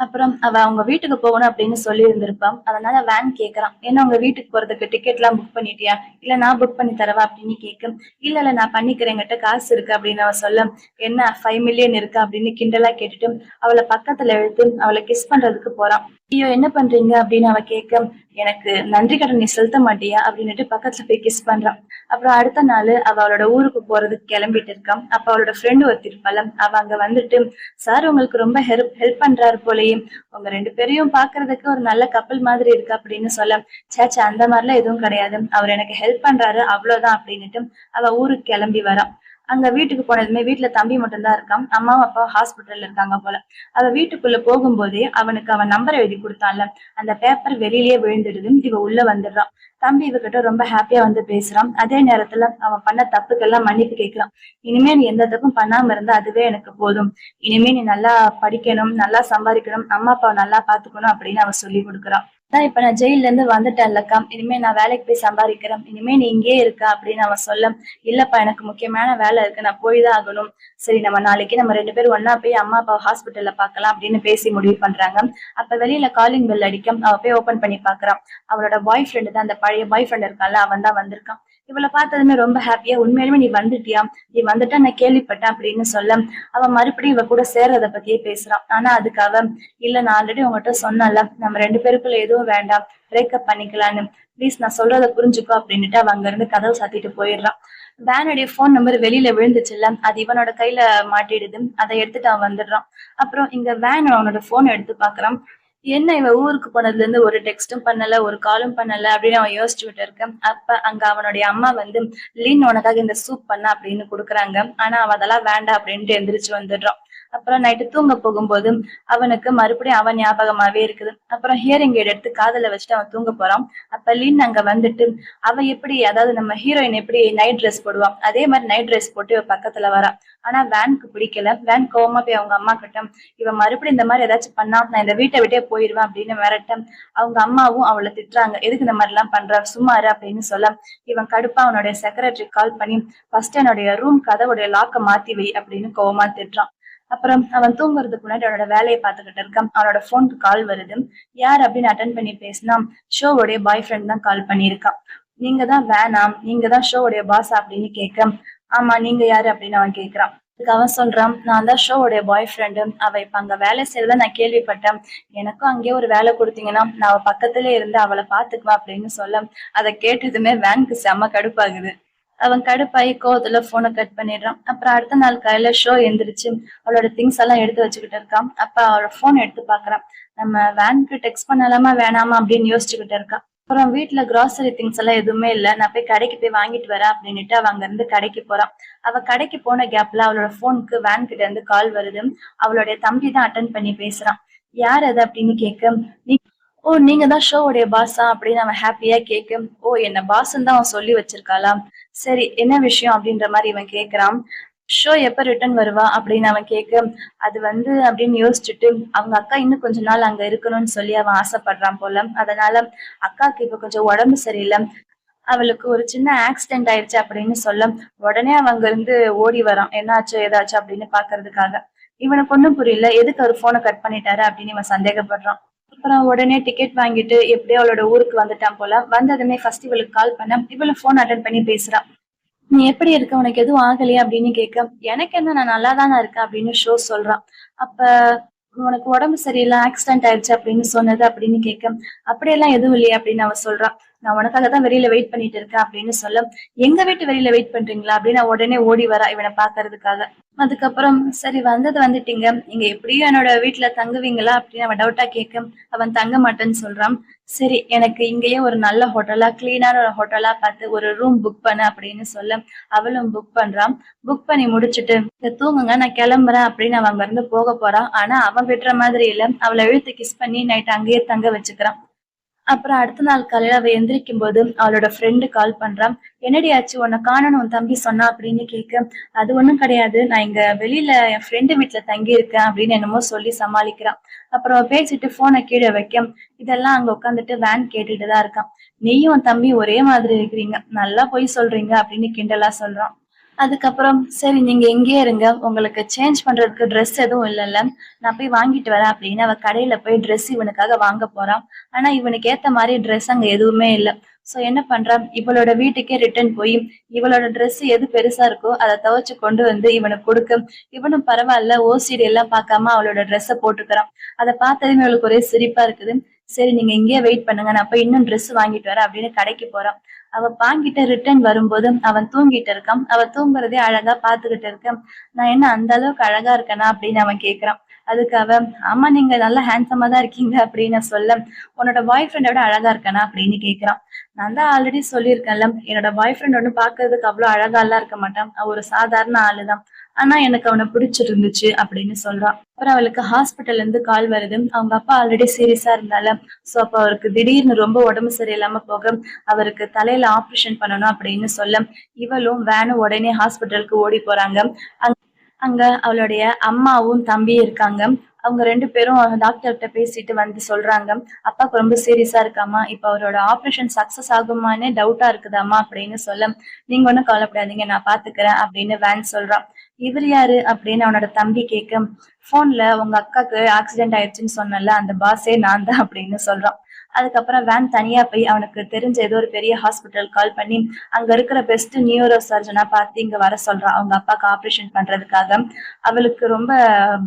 அப்புறம் அவ அவங்க வீட்டுக்கு போகணும் அப்படின்னு சொல்லி இருந்திருப்பான். அதனால வேன் கேக்குறான், என்ன உங்க வீட்டுக்கு போறதுக்கு டிக்கெட் எல்லாம் புக் பண்ணிட்டியா, இல்ல நான் புக் பண்ணி தரவா அப்படின்னு கேட்கும். இல்ல நான் பண்ணிக்கிறேன், என்கிட்ட காசு இருக்கு அப்படின்னு அவ சொல்ல. என்ன 5 மில்லியன் இருக்கு அப்படின்னு கிண்டலா கேட்டுட்டு அவளை பக்கத்துல இழுத்து அவளை கிஸ் பண்றதுக்கு போறான். ஐயோ என்ன பண்றீங்க அப்படின்னு அவ கேட்க, எனக்கு நன்றி கடன் நீ செலுத்த மாட்டியா அப்படின்னுட்டு பக்கத்துல போய் கிஸ் பண்றான். அப்புறம் அடுத்த நாள் அவளோட ஊருக்கு போறதுக்கு கிளம்பிட்டு இருக்கான். அப்ப அவளோட ஃப்ரெண்டு ஒருத்தி இருப்பாள், அவ அங்க வந்துட்டு, சார் உங்களுக்கு ரொம்ப ஹெல்ப் பண்றாரு போலயே, உங்க 2 பேரையும் பாக்குறதுக்கு ஒரு நல்ல கப்பல் மாதிரி இருக்கு அப்படின்னு சொல்ல. சேச்சா அந்த மாதிரிலாம் எதுவும் கிடையாது, அவர் எனக்கு ஹெல்ப் பண்றாரு அவ்வளவுதான் அப்படின்னுட்டு அவ ஊருக்கு கிளம்பி வரான். அங்க வீட்டுக்கு போனதுமே வீட்டுல தம்பி மட்டும்தான் இருக்கான், அம்மாவும் அப்பா ஹாஸ்பிட்டல்ல இருக்காங்க போல. அவ வீட்டுக்குள்ள போகும்போதே அவனுக்கு அவன் நம்பர் எழுதி கொடுத்தான்ல, அந்த பேப்பர் வெளியிலேயே விழுந்துடுது. இவ உள்ள வந்துடுறான். தம்பி இவகிட்ட ரொம்ப ஹாப்பியா வந்து பேசுறான். அதே நேரத்துல அவன் பண்ண தப்புக்கெல்லாம் மன்னிப்பு கேட்கிறான். இனிமே நீ எந்த தப்பும் பண்ணாம இருந்தா அதுவே எனக்கு போதும், இனிமே நீ நல்லா படிக்கணும், நல்லா சம்பாதிக்கணும், அம்மா அப்பாவை நல்லா பாத்துக்கணும் அப்படின்னு அவன் சொல்லி கொடுக்குறான். இப்ப நான் ஜெயில இருந்து வந்துட்டேன்லக்கா, இனிமே நான் வேலைக்கு போய் சம்பாதிக்கிறேன், இனிமே நீ இங்கே இருக்கா அப்படின்னு அவன் சொல்ல. இல்லப்பா எனக்கு முக்கியமான வேலை இருக்கு, நான் போய்தான் ஆகணும். சரி, நம்ம நாளைக்கு நம்ம 2 பேரும் ஒன்னா போய் அம்மா அப்பா ஹாஸ்பிட்டல்ல பாக்கலாம் அப்படின்னு பேசி முடிவு பண்றாங்க. அப்ப வெளியில காலிங் பெல் அடிக்க அவ போய் ஓபன் பண்ணி பாக்குறான். அவளோட பாய் ஃப்ரெண்டு தான், அந்த பழைய பாய் ஃப்ரெண்ட் இருக்கான்ல, அவன் தான் வந்திருக்கான். இவளை பார்த்ததுமே ரொம்ப ஹாப்பியா, உண்மையிலுமே நீ வந்துட்டியா, நீ வந்துட்டா நான் கேள்விப்பட்டேன் அப்படின்னு சொல்ல. அவன் மறுபடியும் இவ கூட சேர்றத பத்தியே பேசுறான். ஆனா அதுக்கு அவ, இல்ல நான் ஆல்ரெடி உங்ககிட்ட சொன்னல, நம்ம 2 பேருக்குள்ள எதுவும் வேண்டாம், பிரேக்கப் பண்ணிக்கலான்னு, ப்ளீஸ் நான் சொல்றத புரிஞ்சுக்கோ அப்படின்னுட்டு அவ அங்க இருந்து கதவு சாத்திட்டு போயிடுறான். வேனுடைய போன் நம்பர் வெளியில விழுந்துச்சுல்ல, அது இவனோட கையில மாட்டிடுது. அதை எடுத்துட்டு அவன் வந்துடுறான். அப்புறம் இங்க வேன் அவனோட போன் எடுத்து பாக்குறான். என்ன இவ ஊருக்கு போனதுல இருந்து ஒரு டெக்ஸ்டும் பண்ணல, ஒரு காலும் பண்ணல அப்படின்னு அவன் யோசிச்சுக்கிட்டு இருக்கான். அப்ப அங்க அவனுடைய அம்மா வந்து, லீன் உனக்காக இந்த சூப் பண்ண அப்படின்னு குடுக்குறாங்க. ஆனா அவன் அதெல்லாம் வேண்டாம் அப்படின்ட்டு எந்திரிச்சு வந்துடுறான். அப்புறம் நைட்டு தூங்க போகும்போது அவனுக்கு மறுபடியும் அவன் ஞாபகமாவே இருக்குது. அப்புறம் ஹியரிங் எய்ட் எடுத்து காதுல வச்சுட்டு அவன் தூங்க போறான். அப்ப லீன் அங்க வந்துட்டு, அவ எப்படி, அதாவது நம்ம ஹீரோயின் எப்படி நைட் ட்ரெஸ் போடுவான் அதே மாதிரி நைட் ட்ரெஸ் போட்டு இவ பக்கத்துல வரா. ஆனா வேனுக்கு பிடிக்கல. வேன் கோவமா போய் அவங்க அம்மா கிட்ட, இவன் மறுபடியும் இந்த மாதிரி ஏதாச்சும் பண்ணா நான் இந்த வீட்டை விட்டே போயிடுவேன் அப்படின்னு மிரட்ட. அவங்க அம்மாவும் அவளை திட்டுறாங்க, எதுக்கு இந்த மாதிரி எல்லாம் பண்ற, சும்மா இரு அப்படின்னு சொல்ல. இவன் கடுப்பா அவனுடைய செக்ரட்டரி கால் பண்ணி, ஃபர்ஸ்ட் என்னுடைய ரூம் கதவுடைய லாக்க மாத்தி வை அப்படின்னு கோவமா திட்டுறான். அப்புறம் அவன் தூங்குறதுக்கு முன்னாடி அவனோட வேலையை பார்த்துக்கிட்டு இருக்கான். அவனோட போனுக்கு கால் வருது. யார் அப்படின்னு அட்டன் பண்ணி பேசினா, ஷோவுடைய பாய் ஃப்ரெண்ட் தான் கால் பண்ணியிருக்கான். நீங்க தான் வேணாம், நீங்க தான் ஷோவுடைய பாஸ் அப்படின்னு கேட்க. ஆமா, நீங்க யாரு அப்படின்னு அவன் கேட்கிறான். அதுக்கு அவன் சொல்றான், நான் தான் ஷோவுடைய பாய் ஃப்ரெண்டு, அவ இப்ப அங்க வேலை செய்யறதா நான் கேள்விப்பட்டேன், எனக்கும் அங்கேயே ஒரு வேலை கொடுத்தீங்கன்னா நான் அவ பக்கத்துல இருந்து அவளை பாத்துக்குவேன் அப்படின்னு சொல்ல. அதை கேட்டதுமே வேனுக்கு செம்ம கடுப்பாகுது. அவன் கடுப்பாயி கோவத்துல போனை கட் பண்ணிடுறான். அப்புறம் அடுத்த நாள் காலையில ஷோ எந்திரிச்சு அவளோட திங்ஸ் எல்லாம் எடுத்து வச்சுக்கிட்டு இருக்கான். அப்ப அவளோட போன் எடுத்து பாக்குறான். நம்ம வேனுக்கு டெக்ஸ்ட் பண்ணலாமா வேணாமா அப்படின்னு யோசிச்சுக்கிட்டு இருக்கான். அப்புறம் வீட்டுல கிராசரி திங்ஸ் எல்லாம் எதுவுமே இல்ல, நான் போய் கடைக்கு போய் வாங்கிட்டு வரேன் அப்படின்னுட்டு அவ அங்க இருந்து கடைக்கு போறான். அவ கடைக்கு போன கேப்ல அவளோட போனுக்கு வேன் கிட்ட இருந்து கால் வருது. அவளுடைய தம்பி தான் அட்டன் பண்ணி பேசுறான். யார் அது அப்படின்னு கேட்க, நீ, ஓ நீங்க தான் ஷோவுடைய பாஸா அப்படின்னு அவன் ஹாப்பியா கேட்க. ஓ என்ன பாஸ்ன்னு தான் அவன் சொல்லி வச்சிருக்காளா, சரி என்ன விஷயம் அப்படின்ற மாதிரி இவன் கேக்குறான். ஷோ எப்ப ரிட்டர்ன் வருவா அப்படின்னு அவன் கேட்க, அது வந்து அப்படின்னு யோசிச்சுட்டு, அவங்க அக்கா இன்னும் கொஞ்ச நாள் அங்க இருக்கணும்னு சொல்லி அவன் ஆசைப்படுறான் போல. அதனால அக்காக்கு இப்ப கொஞ்சம் உடம்பு சரியில்லை, அவளுக்கு ஒரு சின்ன ஆக்சிடென்ட் ஆயிடுச்சு அப்படின்னு சொல்ல. உடனே அவங்க இருந்து ஓடி வரான், என்னாச்சோ ஏதாச்சும் அப்படின்னு பாக்குறதுக்காக. இவனுக்கு ஒண்ணும் புரியல, எதுக்கு அவர் போனை கட் பண்ணிட்டாரு அப்படின்னு இவன் சந்தேகப்படுறான். அப்புறம் உடனே டிக்கெட் வாங்கிட்டு எப்படியோ அவளோட ஊருக்கு வந்துட்டான் போல. வந்ததுமே ஃபர்ஸ்ட் இவளுக்கு கால் பண்ண, இவளு போன் அட்டன் பண்ணி பேசுறான். நீ எப்படி இருக்க, உனக்கு எதுவும் ஆகலையா அப்படின்னு கேட்க, எனக்கு என்ன, நான் நல்லா தானே இருக்கேன் அப்படின்னு ஷோ சொல்றான். அப்ப உனக்கு உடம்பு சரியில்லை, ஆக்சிடென்ட் ஆயிடுச்சு அப்படின்னு சொன்னது அப்படின்னு கேட்க, அப்படியெல்லாம் எதுவும் இல்லையா அப்படின்னு அவ சொல்றான். நான் உனக்காக தான் வெளியில வெயிட் பண்ணிட்டு இருக்கேன் அப்படின்னு சொல்ல, எங்க வீட்டு வெளியில வெயிட் பண்றீங்களா அப்படின்னு நான் உடனே ஓடி வரா இவனை பாக்குறதுக்காக. அதுக்கப்புறம் சரி வந்தது வந்துட்டீங்க, நீங்க எப்படியும் என்னோட வீட்டுல தங்குவீங்களா அப்படின்னு அவன் டவுட்டா கேட்க, அவன் தங்க மாட்டேன்னு சொல்றான். சரி எனக்கு இங்கேயே ஒரு நல்ல ஹோட்டலா கிளீனான ஒரு ஹோட்டலா பார்த்து ஒரு ரூம் புக் பண்ண அப்படின்னு சொல்ல, அவளும் புக் பண்றான். புக் பண்ணி முடிச்சுட்டு தூங்குங்க நான் கிளம்புறேன் அப்படின்னு அவன் அங்க இருந்து போக போறான். ஆனா அவன் விடுற மாதிரி இல்ல, அவளை இழுத்து கிஸ் பண்ணி நைட் அங்கேயே தங்க வச்சுக்கிறான். அப்புறம் அடுத்த நாள் காலையில அவ எந்திரிக்கும் போது அவளோட ஃப்ரெண்டு கால் பண்றான். என்னடி ஆச்சு, உன்னை காணோம்னு உன் தம்பி சொன்னா அப்படின்னு கேட்க, அது ஒண்ணும் கிடையாது, நான் இங்க வெளியில என் ஃப்ரெண்டு வீட்டுல தங்கி இருக்கேன் அப்படின்னு என்னமோ சொல்லி சமாளிக்கிறான். அப்புறம் அவ பேசிட்டு போனை கீழே வைக்க, இதெல்லாம் அங்க உட்காந்துட்டு வேன் கேட்டுட்டுதான் இருக்கான். நீயும் உன் தம்பி ஒரே மாதிரி இருக்கிறீங்க, நல்லா பொய் சொல்றீங்க அப்படின்னு கிண்டலா சொல்றான். அதுக்கப்புறம் சரி நீங்க இங்கேயே இருங்க, உங்களுக்கு சேஞ்ச் பண்றதுக்கு ட்ரெஸ் எதுவும் இல்லைல்ல, நான் போய் வாங்கிட்டு வரேன் அப்படின்னு அவ கடையில போய் ட்ரெஸ் இவனுக்காக வாங்க போறான். ஆனா இவனுக்கு ஏத்த மாதிரி ட்ரெஸ் அங்க எதுவுமே இல்ல. சோ என்ன பண்றான், இவளோட வீட்டுக்கே ரிட்டர்ன் போய் இவளோட ட்ரெஸ் எது பெருசா இருக்கோ அதை துவைச்சு கொண்டு வந்து இவனுக்கு கொடுக்க, இவனும் பரவாயில்ல ஓசிடி எல்லாம் பார்க்காம அவளோட ட்ரெஸ்ஸை போட்டுக்கிறான். அதை பார்த்ததுமே இவளுக்கு ஒரே சிரிப்பா இருக்குது. சரி நீங்க இங்கேயே வெயிட் பண்ணுங்க, நான் போய் இன்னும் ட்ரெஸ் வாங்கிட்டு வரேன் அப்படின்னு கடைக்கு போறான். அவ வாங்கிட்டு ரிட்டர்ன் வரும்போது அவன் தூங்கிட்டு இருக்கான். அவ தூங்குறதே அழகா பாத்துக்கிட்டு இருக்க, நான் என்ன அந்த அளவுக்கு அழகா இருக்கேனா அப்படின்னு அவன் கேக்குறான். அதுக்கு அவ, ஆமா நீங்க நல்லா ஹேண்ட்ஸமா தான் இருக்கீங்க அப்படின்னு சொல்ல, உன்னோட பாய் ஃப்ரெண்டோட அழகா இருக்கானா அப்படின்னு கேக்குறான். நான் தான் ஆல்ரெடி சொல்லியிருக்கேன்ல, என்னோட பாய் ஃப்ரெண்ட் ஒண்ணு பாக்குறதுக்கு அவ்வளவு அழகா எல்லாம் இருக்க மாட்டான், அவ ஒரு சாதாரண ஆளுதான், ஆனா எனக்கு அவனை பிடிச்சிருந்துச்சு அப்படின்னு சொல்றான். அப்புறம் அவளுக்கு ஹாஸ்பிட்டல்ல இருந்து கால் வருது. அவங்க அப்பா ஆல்ரெடி சீரியஸா இருந்தால, சோ அப்ப அவருக்கு திடீர்னு ரொம்ப உடம்பு சரியில்லாம போக அவருக்கு தலையில ஆபரேஷன் பண்ணணும் அப்படின்னு சொல்ல, இவளும் வேனும் உடனே ஹாஸ்பிட்டலுக்கு ஓடி போறாங்க. அங்க அவளுடைய அம்மாவும் தம்பியும் இருக்காங்க. அவங்க 2 பேரும் டாக்டர்கிட்ட பேசிட்டு வந்து சொல்றாங்க, அப்பாவுக்கு ரொம்ப சீரியஸா இருக்காமா, இப்ப அவரோட ஆபரேஷன் சக்சஸ் ஆகுமானே டவுட்டா இருக்குதாமா அப்படின்னு சொல்ல, நீங்க ஒண்ணும் கவலைப்படாதீங்க நான் பாத்துக்கிறேன் அப்படின்னு வேன் சொல்றான். இவர் யாரு அப்படின்னு அவனோட தம்பி கேட்க, போன்ல உங்க அக்காக்கு ஆக்சிடென்ட் ஆயிடுச்சுன்னு சொன்னல அந்த பாஸே நான் தான் அப்படின்னு சொல்றான். அதுக்கப்புறம் வேன் தனியா போய் அவனுக்கு தெரிஞ்ச ஏதோ ஒரு பெரிய ஹாஸ்பிட்டல் கால் பண்ணி அங்க இருக்கிற பெஸ்ட் நியூரோ சர்ஜனா பார்த்து இங்க வர சொல்றான் அவங்க அப்பாக்கு ஆபரேஷன் பண்றதுக்காக. அவளுக்கு ரொம்ப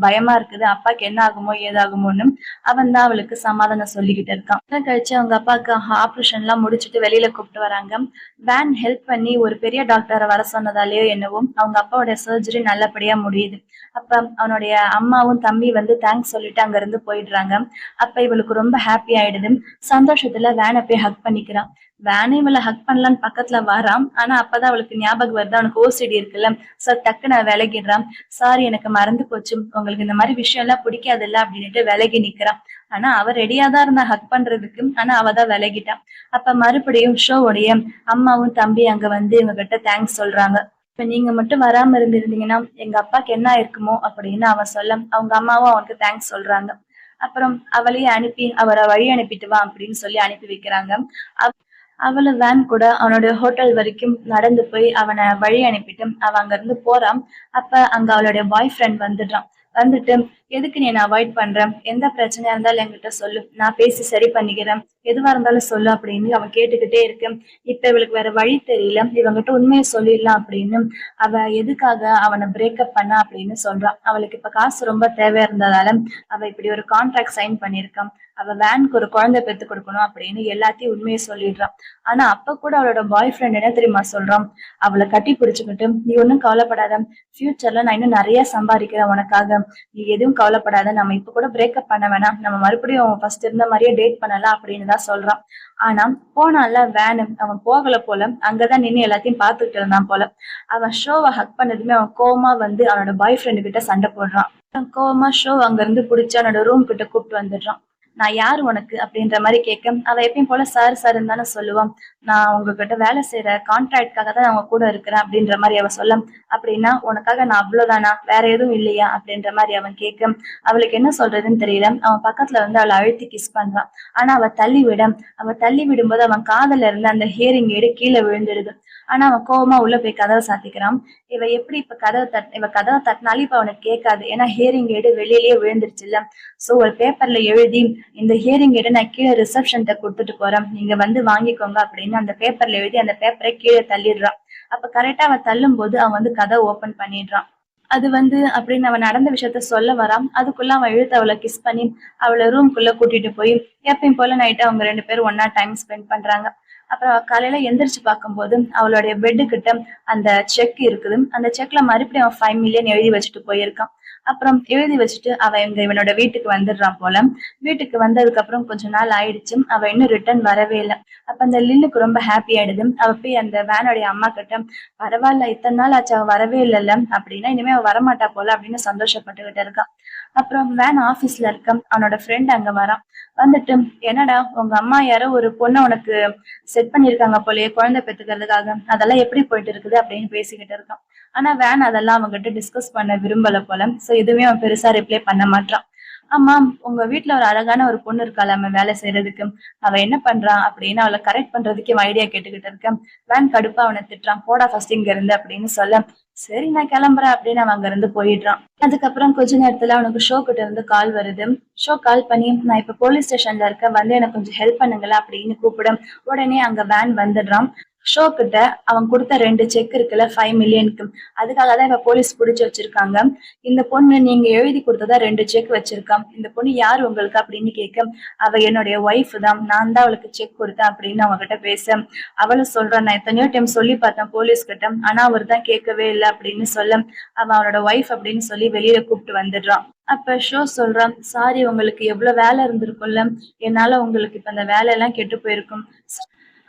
பயமா இருக்குது, அப்பாக்கு என்ன ஆகுமோ ஏதாகுமோன்னு. அவன் தான் அவளுக்கு சமாதானம் சொல்லிக்கிட்டு இருக்கான். கழிச்சு அவங்க அப்பாவுக்கு ஆபரேஷன் எல்லாம் முடிச்சுட்டு வெளியில கூப்பிட்டு வராங்க. வேன் ஹெல்ப் பண்ணி ஒரு பெரிய டாக்டரை வர சொன்னதாலேயோ என்னவோ அவங்க அப்பாவோட சர்ஜரி நல்லபடியா முடியுது. அப்ப அவனுடைய அம்மாவும் தம்பி வந்து தேங்க்ஸ் சொல்லிட்டு அங்க இருந்து போயிடுறாங்க. அப்ப இவளுக்கு ரொம்ப ஹாப்பி ஆயிடுது. சந்தோஷத்துல வேனை போய் ஹக் பண்ணிக்கிறான். வேனை இவளை ஹக் பண்ணலான்னு பக்கத்துல வாரான். ஆனா அப்பதான் அவளுக்கு ஞாபகம் வருது அவனுக்கு ஓசிடி இருக்குல்ல. சோ டக்கு நான் விலகிடுறான். சாரி எனக்கு மறந்து போச்சு, உங்களுக்கு இந்த மாதிரி விஷயம் எல்லாம் பிடிக்காது இல்ல அப்படின்னுட்டு விலகி நிக்கிறான். ஆனா அவ ரெடியா தான் இருந்தா ஹக் பண்றதுக்கு, ஆனா அவதான் விலகிட்டான். அப்ப மறுபடியும் ஷோவுடைய அம்மாவும் தம்பி அங்க வந்து இவங்க கிட்ட தேங்க்ஸ் சொல்றாங்க. இப்ப நீங்க மட்டும் வராம இருந்திருந்தீங்கன்னா எங்க அப்பாக்கு என்ன இருக்குமோ அப்படின்னு அவன் சொல்ல, அவங்க அம்மாவும் அவனுக்கு தேங்க்ஸ் சொல்றாங்க. அப்புறம் அவளையே அனுப்பி அவரை வழி அனுப்பிட்டு வா அப்படின்னு சொல்லி அனுப்பி வைக்கிறாங்க. அவளும் வேன் கூட அவனோட ஹோட்டல் வரைக்கும் நடந்து போய் அவனை வழி அனுப்பிட்டு அவன் அங்க இருந்து போறான். அப்ப அங்க அவளுடைய பாய் ஃப்ரெண்ட் வந்துடுறான். வந்துட்டு எதுக்கு நீ என்ன அவாய்ட் பண்றேன், எந்த பிரச்சனையா இருந்தாலும் என்கிட்ட சொல்லு, நான் பேசி சரி பண்ணிக்கிறேன், எதுவா இருந்தாலும் சொல்லு அப்படின்னு அவன் கேட்டுக்கிட்டே இருக்கு. இப்ப இவளுக்கு வேற வழி தெரியல, இவங்கிட்ட உண்மையை சொல்லிடலாம் அப்படின்னு அவ எதுக்காக அவனை பிரேக்கப் பண்ணா அப்படின்னு சொல்றான். அவளுக்கு இப்ப காசு ரொம்ப தேவையா இருந்ததால அவ இப்படி ஒரு கான்ட்ராக்ட் சைன் பண்ணிருக்கான். அவ வேனுக்கு ஒரு குழந்தை பெத்து கொடுக்கணும் அப்படின்னு எல்லாத்தையும் உண்மையை சொல்லிடுறான். ஆனா அப்ப கூட அவளோட பாய் ஃப்ரெண்ட் என்ன தெரியுமா சொல்றான், அவளை கட்டி பிடிச்சுக்கிட்டு, நீ ஒன்னும் கவலைப்படாத, ஃபியூச்சர்ல நான் இன்னும் நிறைய சம்பாதிக்கிறேன் உனக்காக, நீ எதுவும் கவலைப்படாத, நம்ம இப்ப கூட பிரேக்கப் பண்ண வேணாம், நம்ம மறுபடியும் ஃபர்ஸ்ட் இருந்த மாதிரியே டேட் பண்ணலாம் அப்படின்னு தான் சொல்றான். ஆனா போனால வேனு அவன் போகல போல, அங்கதான் நின்று எல்லாத்தையும் பாத்துக்கிட்டு இருந்தான் போல. அவன் ஷோவை ஹக் பண்ணதுமே அவன் கோவமா வந்து அவனோட பாய் ஃப்ரெண்டு கிட்ட சண்டை போடுறான். கோவமா ஷோ அங்க இருந்து புடிச்சு அவனோட ரூம் கிட்ட கூப்பிட்டு வந்துடுறான். நான் யாரு உனக்கு அப்படின்ற மாதிரி கேட்க, அவ எப்பயும் போல சார் சாருன்னு தானே சொல்லுவான். நான் உங்ககிட்ட வேலை செய்யற கான்ட்ராக்ட்காக தான் அவங்க கூட இருக்கிறேன் அப்படின்ற மாதிரி அவ சொல்ல, அப்படின்னா உனக்காக நான் அவ்வளவுதானா, வேற எதுவும் இல்லையா அப்படின்ற மாதிரி அவன் கேட்க, அவளுக்கு என்ன சொல்றதுன்னு தெரியல. அவன் பக்கத்துல வந்து அவளை அழுத்தி கிஸ் பண்றான். ஆனா அவ தள்ளி விடும்போது அவன் காதல இருந்து அந்த ஹியரிங் எய்டு கீழே விழுந்துடுது. ஆனா அவன் கோவமா உள்ள போய் கதவை சாத்திக்கிறான். இவ கதவை தட்டினாலும் இப்ப அவனுக்கு கேட்காது, ஏன்னா ஹியரிங் எய்டு வெளியிலேயே விழுந்துருச்சுல்ல. சோ ஒரு பேப்பர்ல எழுதி, இந்த ஹியரிங் எய்டை நான் கீழே ரிசப்ஷன்ட்ட கொடுத்துட்டு போறேன், நீங்க வந்து வாங்கிக்கோங்க அப்படின்னு அந்த பேப்பர்ல எழுதி அந்த பேப்பரை கீழே தள்ளிடுறான். அப்ப கரெக்டா அவன் தள்ளும் போது அவன் வந்து கதை ஓபன் பண்ணிடுறான். அது வந்து அப்படின்னு அவன் நடந்த விஷயத்த சொல்ல வரான். அதுக்குள்ள அவன் இழுத்து அவளை கிஸ் பண்ணி அவளை ரூம்குள்ள கூட்டிட்டு போய் எப்பயும் போல நைட்டு அவங்க 2 பேரும் ஒன்னா டைம் ஸ்பெண்ட் பண்றாங்க. அப்புறம் அவ காலையில எந்திரிச்சு பார்க்கும்போது அவளுடைய பெட்டு கிட்ட அந்த செக் இருக்குது. அந்த செக்ல மறுபடியும் அவன் 5 மில்லியன் எழுதி வச்சுட்டு போயிருக்கான். அப்புறம் எழுதி வச்சுட்டு இவனோட வீட்டுக்கு வந்துடுறான் போல. வீட்டுக்கு வந்ததுக்கு அப்புறம் கொஞ்ச நாள் ஆயிடுச்சு. அவ இன்னும் ரிட்டர்ன் வரவே இல்லை. அப்ப அந்த லில்லுக்கு ரொம்ப ஹாப்பி ஆயிடுது. அவ போய் அந்த வேனுடைய அம்மா கிட்ட, பரவாயில்ல இத்தனை நாள் ஆச்சு அவ வரவே இல்லைல்ல, அப்படின்னா இனிமே அவ வரமாட்டா போல அப்படின்னு சந்தோஷப்பட்டுக்கிட்டு இருக்கான். அப்புறம் வேன் ஆபீஸ்ல இருக்க அவனோட ஃப்ரெண்ட் அங்க வரான். வந்துட்டு, என்னடா உங்க அம்மா யாரோ ஒரு பொண்ணை உனக்கு செட் பண்ணிருக்காங்க போலயே குழந்தை பெத்துக்கிறதுக்காக, அதெல்லாம் எப்படி போயிட்டு இருக்குது அப்படின்னு பேசிக்கிட்டு இருக்கான். ஆனா வேன் அதெல்லாம் அவங்ககிட்ட டிஸ்கஸ் பண்ண விரும்பல போல. சோ எதுவுமே அவன் பெருசா ரிப்ளை பண்ண மாட்டான். ஆமா, உங்க வீட்டுல ஒரு அழகான ஒரு பொண்ணு இருக்காளாம வேலை செய்யறதுக்கு, அவ என்ன பண்றான் அப்படின்னு அவளை கரெக்ட் பண்றதுக்கு ஐடியா கேட்டுக்கிட்டு இருக்கேன். வேன் கடுப்பா அவனை திட்டுறான், போடா ஃபர்ஸ்ட் இங்க இருந்து அப்படின்னு சொல்ல, சரி நான் கிளம்புறேன் அப்படின்னு அவன் அங்க இருந்து போயிடுறான். அதுக்கப்புறம் கொஞ்ச நேரத்துல அவனுக்கு ஷோ கிட்ட இருந்து கால் வருது. ஷோ கால் பண்ணி, நான் இப்ப போலீஸ் ஸ்டேஷன்ல இருக்கேன், வந்து எனக்கு கொஞ்சம் ஹெல்ப் பண்ணுங்களா அப்படின்னு கூப்பிட, உடனே அங்க வேன் வந்துடுறான். ஷோ கிட்ட அவன் கொடுத்த 2 செக் இருக்குல்ல 5 மில்லியனுக்கு, அதுக்காக தான் இப்ப போலீஸ் பிடிச்சு வச்சிருக்காங்க. இந்த பொண்ணு நீங்க எழுதி கொடுத்ததா 2 செக் வச்சிருக்கான். இந்த பொண்ணு யாரு உங்களுக்கு அப்படின்னு கேட்க, அவ என்னுடைய ஒய்ஃப் தான், நான் தான் அவளுக்கு செக் கொடுத்தேன் அப்படின்னு அவங்க கிட்ட பேச, அவளும் சொல்றான், நான் எத்தனையோ டைம் சொல்லி பார்த்தேன் போலீஸ் கிட்ட, ஆனா அவர் தான் கேட்கவே இல்லை அப்படின்னு சொல்ல, அவன் அவனோட ஒய்ஃப் அப்படின்னு சொல்லி வெளியில கூப்பிட்டு வந்துடுறான். அப்ப ஷோ சொல்றான், சாரி உங்களுக்கு எவ்வளவு வேலை இருந்திருக்கும்ல, என்னால உங்களுக்கு இப்ப அந்த வேலை எல்லாம் கெட்டு போயிருக்கும்.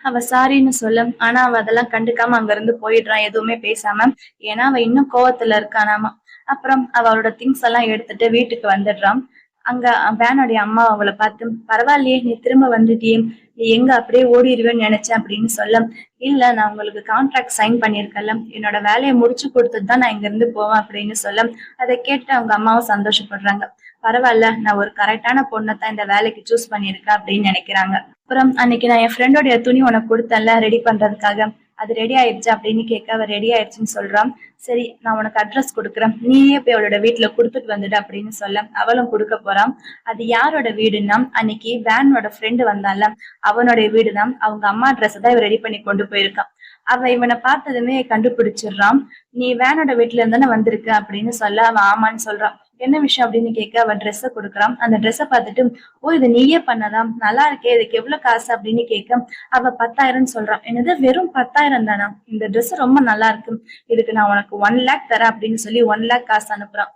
அவ சாரின்னு சொல்ல, ஆனா அவ அதெல்லாம் கண்டுக்காம அங்க இருந்து போயிடுறான் எதுவுமே பேசாம. ஏன்னா அவ இன்னும் கோவத்துல இருக்கானாமா. அப்புறம் அவளோட திங்ஸ் எல்லாம் எடுத்துட்டு வீட்டுக்கு வந்துடுறான். அங்க வேனுடைய அம்மா அவளை பார்த்து, பரவாயில்லையே நீ திரும்ப வந்துட்டியே, நீ எங்க அப்படியே ஓடிடுவேன்னு நினைச்சேன் அப்படின்னு சொல்ல, இல்ல நான் உங்களுக்கு கான்ட்ராக்ட் சைன் பண்ணிருக்கல, என்னோட வேலையை முடிச்சு கொடுத்துட்டு தான் நான் இங்க இருந்து போவேன் அப்படின்னு சொல்ல, அதை கேட்டு அவங்க அம்மாவும் சந்தோஷப்படுறாங்க. பரவாயில்ல, நான் ஒரு கரெக்டான பொண்ணை தான் இந்த வேலைக்கு சூஸ் பண்ணிருக்கேன் அப்படின்னு நினைக்கிறாங்க. அப்புறம் அன்னைக்கு நான் என் ஃப்ரெண்டோடைய துணி உனக்கு கொடுத்தேன்ல ரெடி பண்றதுக்காக, அது ரெடி ஆயிடுச்சு அப்படின்னு கேட்க, அவ ரெடி ஆயிடுச்சுன்னு சொல்றான். சரி நான் உனக்கு அட்ரஸ் கொடுக்குறேன், நீயே போய் அவளோட வீட்டுல கொடுத்துட்டு வந்துடு அப்படின்னு சொல்ல, அவளும் கொடுக்க போறான். அது யாரோட வீடுன்னா, அன்னைக்கு வேனோட ஃப்ரெண்டு வந்தால அவனுடைய வீடுதான். அவங்க அம்மா ட்ரெஸ் தான் இவ ரெடி பண்ணி கொண்டு போயிருக்கான். அவ இவனை பார்த்ததுமே கண்டுபிடிச்சிடுறான். நீ வேனோட வீட்டுல இருந்தானே வந்திருக்க அப்படின்னு சொல்ல, அவன் ஆமான்னு சொல்றான். என்ன விஷயம் அப்படின்னு கேட்க, அவன் ட்ரெஸ்ஸை கொடுக்குறான். அந்த ட்ரெஸ்ஸை பார்த்துட்டு, ஓ இது நீயே பண்ணதான், நல்லா இருக்கே, இதுக்கு எவ்வளவு காசு அப்படின்னு கேட்க, அவ 10,000 சொல்றான். என்னது வெறும் 10,000 தானா, இந்த ட்ரெஸ் ரொம்ப நல்லா இருக்கு, இதுக்கு நான் உனக்கு 1 லேக் தரேன் அப்படின்னு சொல்லி 1 லேக் காசு அனுப்புறான்.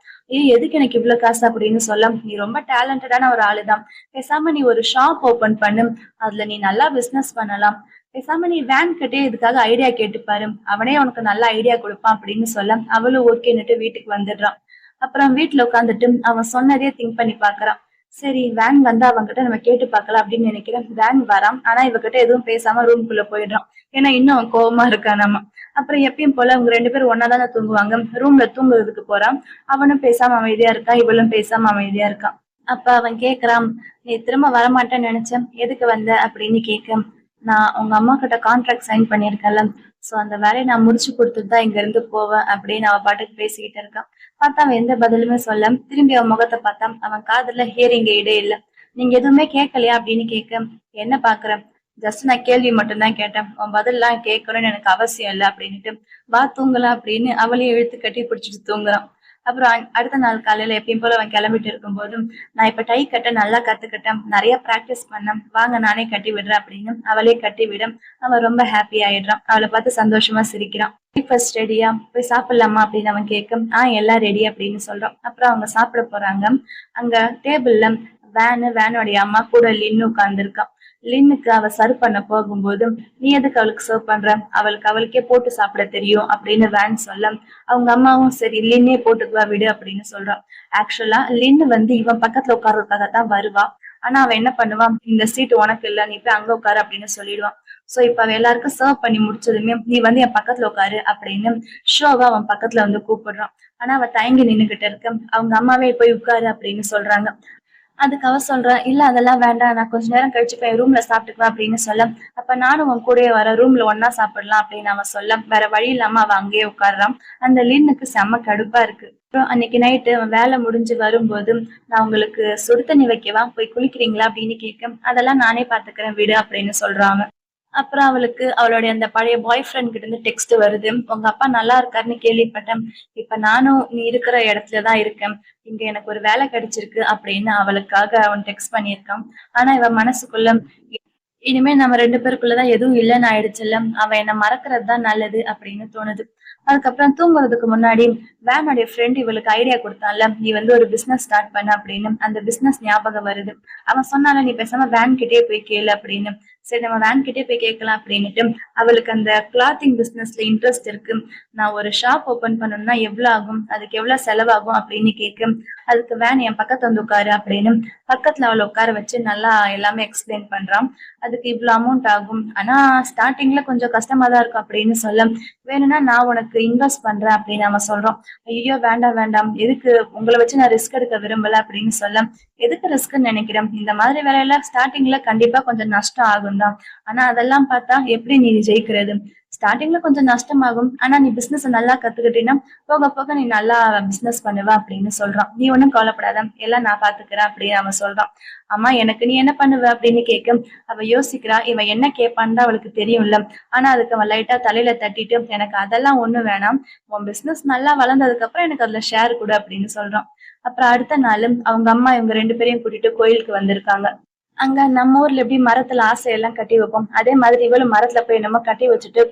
எதுக்கு எனக்கு இவ்வளவு காசு அப்படின்னு சொல்ல, நீ ரொம்ப டேலண்டடான ஒரு ஆளுதான், பேசாம நீ ஒரு ஷாப் ஓபன் பண்ணு, அதுல நீ நல்லா பிசினஸ் பண்ணலாம், பேசாம நீ வேன் கிட்டே இதுக்காக ஐடியா கேட்டுப்பாரு, அவனே உனக்கு நல்ல ஐடியா கொடுப்பான் அப்படின்னு சொல்ல, அவளும் ஓகேன்னுட்டு வீட்டுக்கு வந்துடுறான். அப்புறம் வீட்டுல உட்காந்துட்டு அவன் சொன்னதே திங்க் பண்ணி பாக்குறான். சரி வேன் வந்து அவன்கிட்ட நம்ம கேட்டு பார்க்கலாம் அப்படின்னு நினைக்கிறேன். வேன் வரான், ஆனா இவகிட்ட எதுவும் பேசாம ரூம்குள்ள போயிடுறான். ஏன்னா இன்னும் அவன் கோவமா இருக்கான் நம்ம. அப்புறம் எப்பயும் போல அவங்க 2 பேரும் ஒன்னாதானே தூங்குவாங்க. ரூம்ல தூங்குறதுக்கு போறான். அவனும் பேசாம அமைதியா இருக்கான், இவளும் பேசாம அமைதியா இருக்கான். அப்ப அவன் கேக்குறான், நீ திரும்ப வரமாட்டேன்னு நினைச்சேன், எதுக்கு வந்த அப்படின்னு கேட்க, நான் உங்க அம்மா கிட்ட கான்ட்ராக்ட் சைன் பண்ணிருக்கேன்ல, சோ அந்த வேலையை நான் முடிச்சு கொடுத்துட்டு தான் இங்க இருந்து போவேன் அப்படின்னு அவ பாட்டுக்கு பேசிக்கிட்டு இருக்கான். பார்த்தா அவன் எந்த பதிலுமே சொல்ல, திரும்பி அவன் முகத்தை பார்த்தா அவன் காதுல ஹியரிங் எய்டே இல்ல. நீங்க எதுவுமே கேட்கலையா அப்படின்னு கேட்க, என்ன பாக்குறேன், ஜஸ்ட் நான் கேள்வி மட்டும்தான் கேட்டேன், உன் பதில் எல்லாம் கேட்கணும்னு எனக்கு அவசியம் இல்லை அப்படின்னுட்டு, வா தூங்கலாம் அப்படின்னு அவளையும் இழுத்து கட்டி பிடிச்சிட்டு தூங்குறான். அப்புறம் அடுத்த நாள் காலையில எப்பயும் போல அவன் கிளம்பிட்டு இருக்கும்போது, நான் இப்ப டை கட்ட நல்லா கத்துக்கிட்டேன், நிறைய பிராக்டிஸ் பண்ணேன், வாங்க நானே கட்டி விடுறேன் அப்படின்னு அவளே கட்டி விட, அவன் ரொம்ப ஹாப்பி ஆயிடுறான். அவளை பார்த்து சந்தோஷமா சிரிக்கிறான். பிரேக்ஃபாஸ்ட் ரெடியா, போய் சாப்பிடலாமா அப்படின்னு அவன் கேட்க, எல்லாம் ரெடி அப்படின்னு சொல்றான். அப்புறம் அவங்க சாப்பிட போறாங்க. அங்க டேபிள்ல வேனோடைய அம்மா கூட லின்னு உட்கார்ந்துருக்கான். லின்னுக்கு அவ சர்வ் பண்ண போகும்போது, நீ எதுக்கு அவளுக்கு சர்வ் பண்ற, அவளுக்கே போட்டு சாப்பிட தெரியும் அப்படின்னு வேன் சொல்ல, அவங்க அம்மாவும் சரி லின்னே போட்டுக்குவா விடு அப்படின்னு சொல்றான். ஆக்சுவலா லின்னு வந்து இவன் பக்கத்துல உட்கார்றதுக்காக தான் வருவா. ஆனா அவன் என்ன பண்ணுவான், இந்த சீட் உனக்கு இல்ல, நீ போய் அங்க உட்காரு அப்படின்னு சொல்லிடுவான். சோ இப்ப அவ எல்லாருக்கும் சர்வ் பண்ணி முடிச்சதுமே, நீ வந்து என் பக்கத்துல உட்காரு அப்படின்னு ஷோவா அவன் பக்கத்துல வந்து கூப்பிடுறான். ஆனா அவ தயங்கி நின்னுகிட்டு இருக்க, அவங்க அம்மாவே போய் உட்காரு அப்படின்னு சொல்றாங்க. அதுக்கு அவ சொல்றா, இல்ல அதெல்லாம் வேண்டாம், நான் கொஞ்ச நேரம் கழிச்சு போய் ரூம்ல சாப்பிட்டுக்குவேன் அப்படின்னு சொல்ல, அப்ப நானும் உன் கூடயே வர, ரூம்ல ஒன்னா சாப்பிடலாம் அப்படின்னு அவன் சொல்ல, வேற வழி இல்லாம அவ அங்கேயே உட்காடுறான். அந்த லின்னுக்கு செம்ம கடுப்பா இருக்கு. அப்புறம் அன்னைக்கு நைட்டு அவன் வேலை முடிஞ்சு வரும்போது, நான் உங்களுக்கு சுடு தண்ணி வைக்கவா, போய் குளிக்கிறீங்களா அப்படின்னு கேட்க, அதெல்லாம் நானே பாத்துக்கிறேன் விடு அப்படின்னு சொல்றான். அப்புறம் அவளுக்கு அவளுடைய அந்த பழைய பாய் ஃப்ரெண்ட் கிட்ட இருந்து டெக்ஸ்ட் வருது, உங்க அப்பா நல்லா இருக்காருன்னு கேள்விப்பட்டேன், இப்ப நானும் நீ இருக்கிற இடத்துலதான் இருக்கேன், இங்க எனக்கு ஒரு வேலை கிடைச்சிருக்கு அப்படின்னு அவளுக்காக அவன் டெக்ஸ்ட் பண்ணியிருக்கான். ஆனா இவ மனசுக்குள்ள இனிமே நம்ம 2 பேருக்குள்ளதான் எதுவும் இல்லன்னு ஆயிடுச்சுல்ல. அவன் என்ன மறக்கிறது தான் நல்லது அப்படின்னு தோணுது. அதுக்கப்புறம் தூங்குறதுக்கு முன்னாடி வேனுடைய ஃப்ரெண்ட் இவளுக்கு ஐடியா குடுத்தான்ல, "நீ வந்து ஒரு பிசினஸ் ஸ்டார்ட் பண்ணு" அப்படின்னு. அந்த பிசினஸ் ஞாபகம் வருது. அவன் சொன்னான்ல, "நீ பேசாம வேன் கிட்டயே போய் கேளு" அப்படின்னு. சரி நம்ம வேன் கிட்டயே போய் கேட்கலாம் அப்படின்னுட்டு, அவளுக்கு அந்த கிளாத்திங் பிசினஸ்ல இன்ட்ரெஸ்ட் இருக்கு. "நான் ஒரு ஷாப் ஓப்பன் பண்ணணும்னா எவ்வளவு ஆகும்? அதுக்கு எவ்வளவு செலவாகும்?" அப்படின்னு கேட்க, அதுக்கு வேன் என் பக்கத்துல வந்து உட்காரு அப்படின்னு பக்கத்துல அவளை உட்கார வச்சு நல்லா எல்லாமே எக்ஸ்பிளைன் பண்றான். அதுக்கு இவ்வளவு அமௌண்ட் ஆகும். ஆனா ஸ்டார்டிங்ல கொஞ்சம் கஷ்டமா தான் இருக்கும் அப்படின்னு சொல்ல, வேணும்னா நான் உனக்கு இன்வெஸ்ட் பண்றேன் அப்படின்னு அவன் சொல்றான். ஐயோ வேண்டாம் வேண்டாம், எதுக்கு உங்களை வச்சு நான் ரிஸ்க் எடுக்க விரும்பல அப்படின்னு சொல்ல, எதுக்கு ரிஸ்க்ன்னு நினைக்கிறேன், இந்த மாதிரி வேலையில ஸ்டார்டிங்ல கண்டிப்பா கொஞ்சம் நஷ்டம் ஆகும் தான். ஆனா அதெல்லாம் பார்த்தா எப்படி நீ ஜெயிக்கிறது? ஸ்டார்டிங்ல கொஞ்சம் நஷ்டமாகும். ஆனா நீ பிசினஸ் நல்லா கத்துக்கிட்டீன்னா போக போக நீ நல்லா பிசினஸ் பண்ணுவ அப்படின்னு சொல்றான். நீ ஒண்ணும் கவலைப்படாத, எல்லாம் நான் பாத்துக்கிறேன் அப்படின்னு அவன் சொல்றான். அம்மா எனக்கு நீ என்ன பண்ணுவ அப்படின்னு கேட்க, அவ யோசிக்கிறா. இவன் என்ன கேட்பான்னு தான் அவளுக்கு தெரியும்ல. ஆனா அதுக்கு அவன் லைட்டா தலையில தட்டிட்டு, எனக்கு அதெல்லாம் ஒண்ணும் வேணாம், உன் பிசினஸ் நல்லா வளர்ந்ததுக்கு அப்புறம் எனக்கு அதுல ஷேர் கொடு அப்படின்னு சொல்றான். அப்புறம் அடுத்த நாள் அவங்க அம்மா இவங்க 2 பேரையும் கூட்டிட்டு கோயிலுக்கு வந்திருக்காங்க. அங்க நம்ம ஊர்ல எப்படி மரத்துல ஆசையெல்லாம் கட்டி வைப்போம், அதே மாதிரி இவளும் மரத்துல போய் என்னமோ கட்டி வச்சுட்டு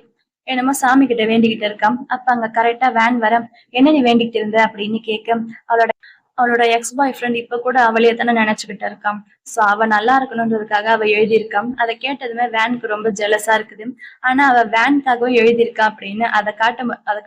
என்னமோ சாமி கிட்ட வேண்டிக்கிட்டு இருக்கான். அப்ப அங்க கரெக்டா வேன் வர, என்ன நீ வேண்டிக்கிட்டு இருந்த அப்படின்னு கேட்க, அவளோட அவளோட எக்ஸ் பாய் ஃப்ரெண்ட் இப்ப கூட அவளையே தானே நினைச்சுக்கிட்டு இருக்கான். சோ அவ நல்லா இருக்கணும்ன்றதுக்காக அவ எழுதியிருக்கான். அதை கேட்டதுமே வேனுக்கு ரொம்ப ஜெலஸா இருக்குது. ஆனா அவ வேனுக்காகவும் எழுதியிருக்கா அப்படின்னு அதை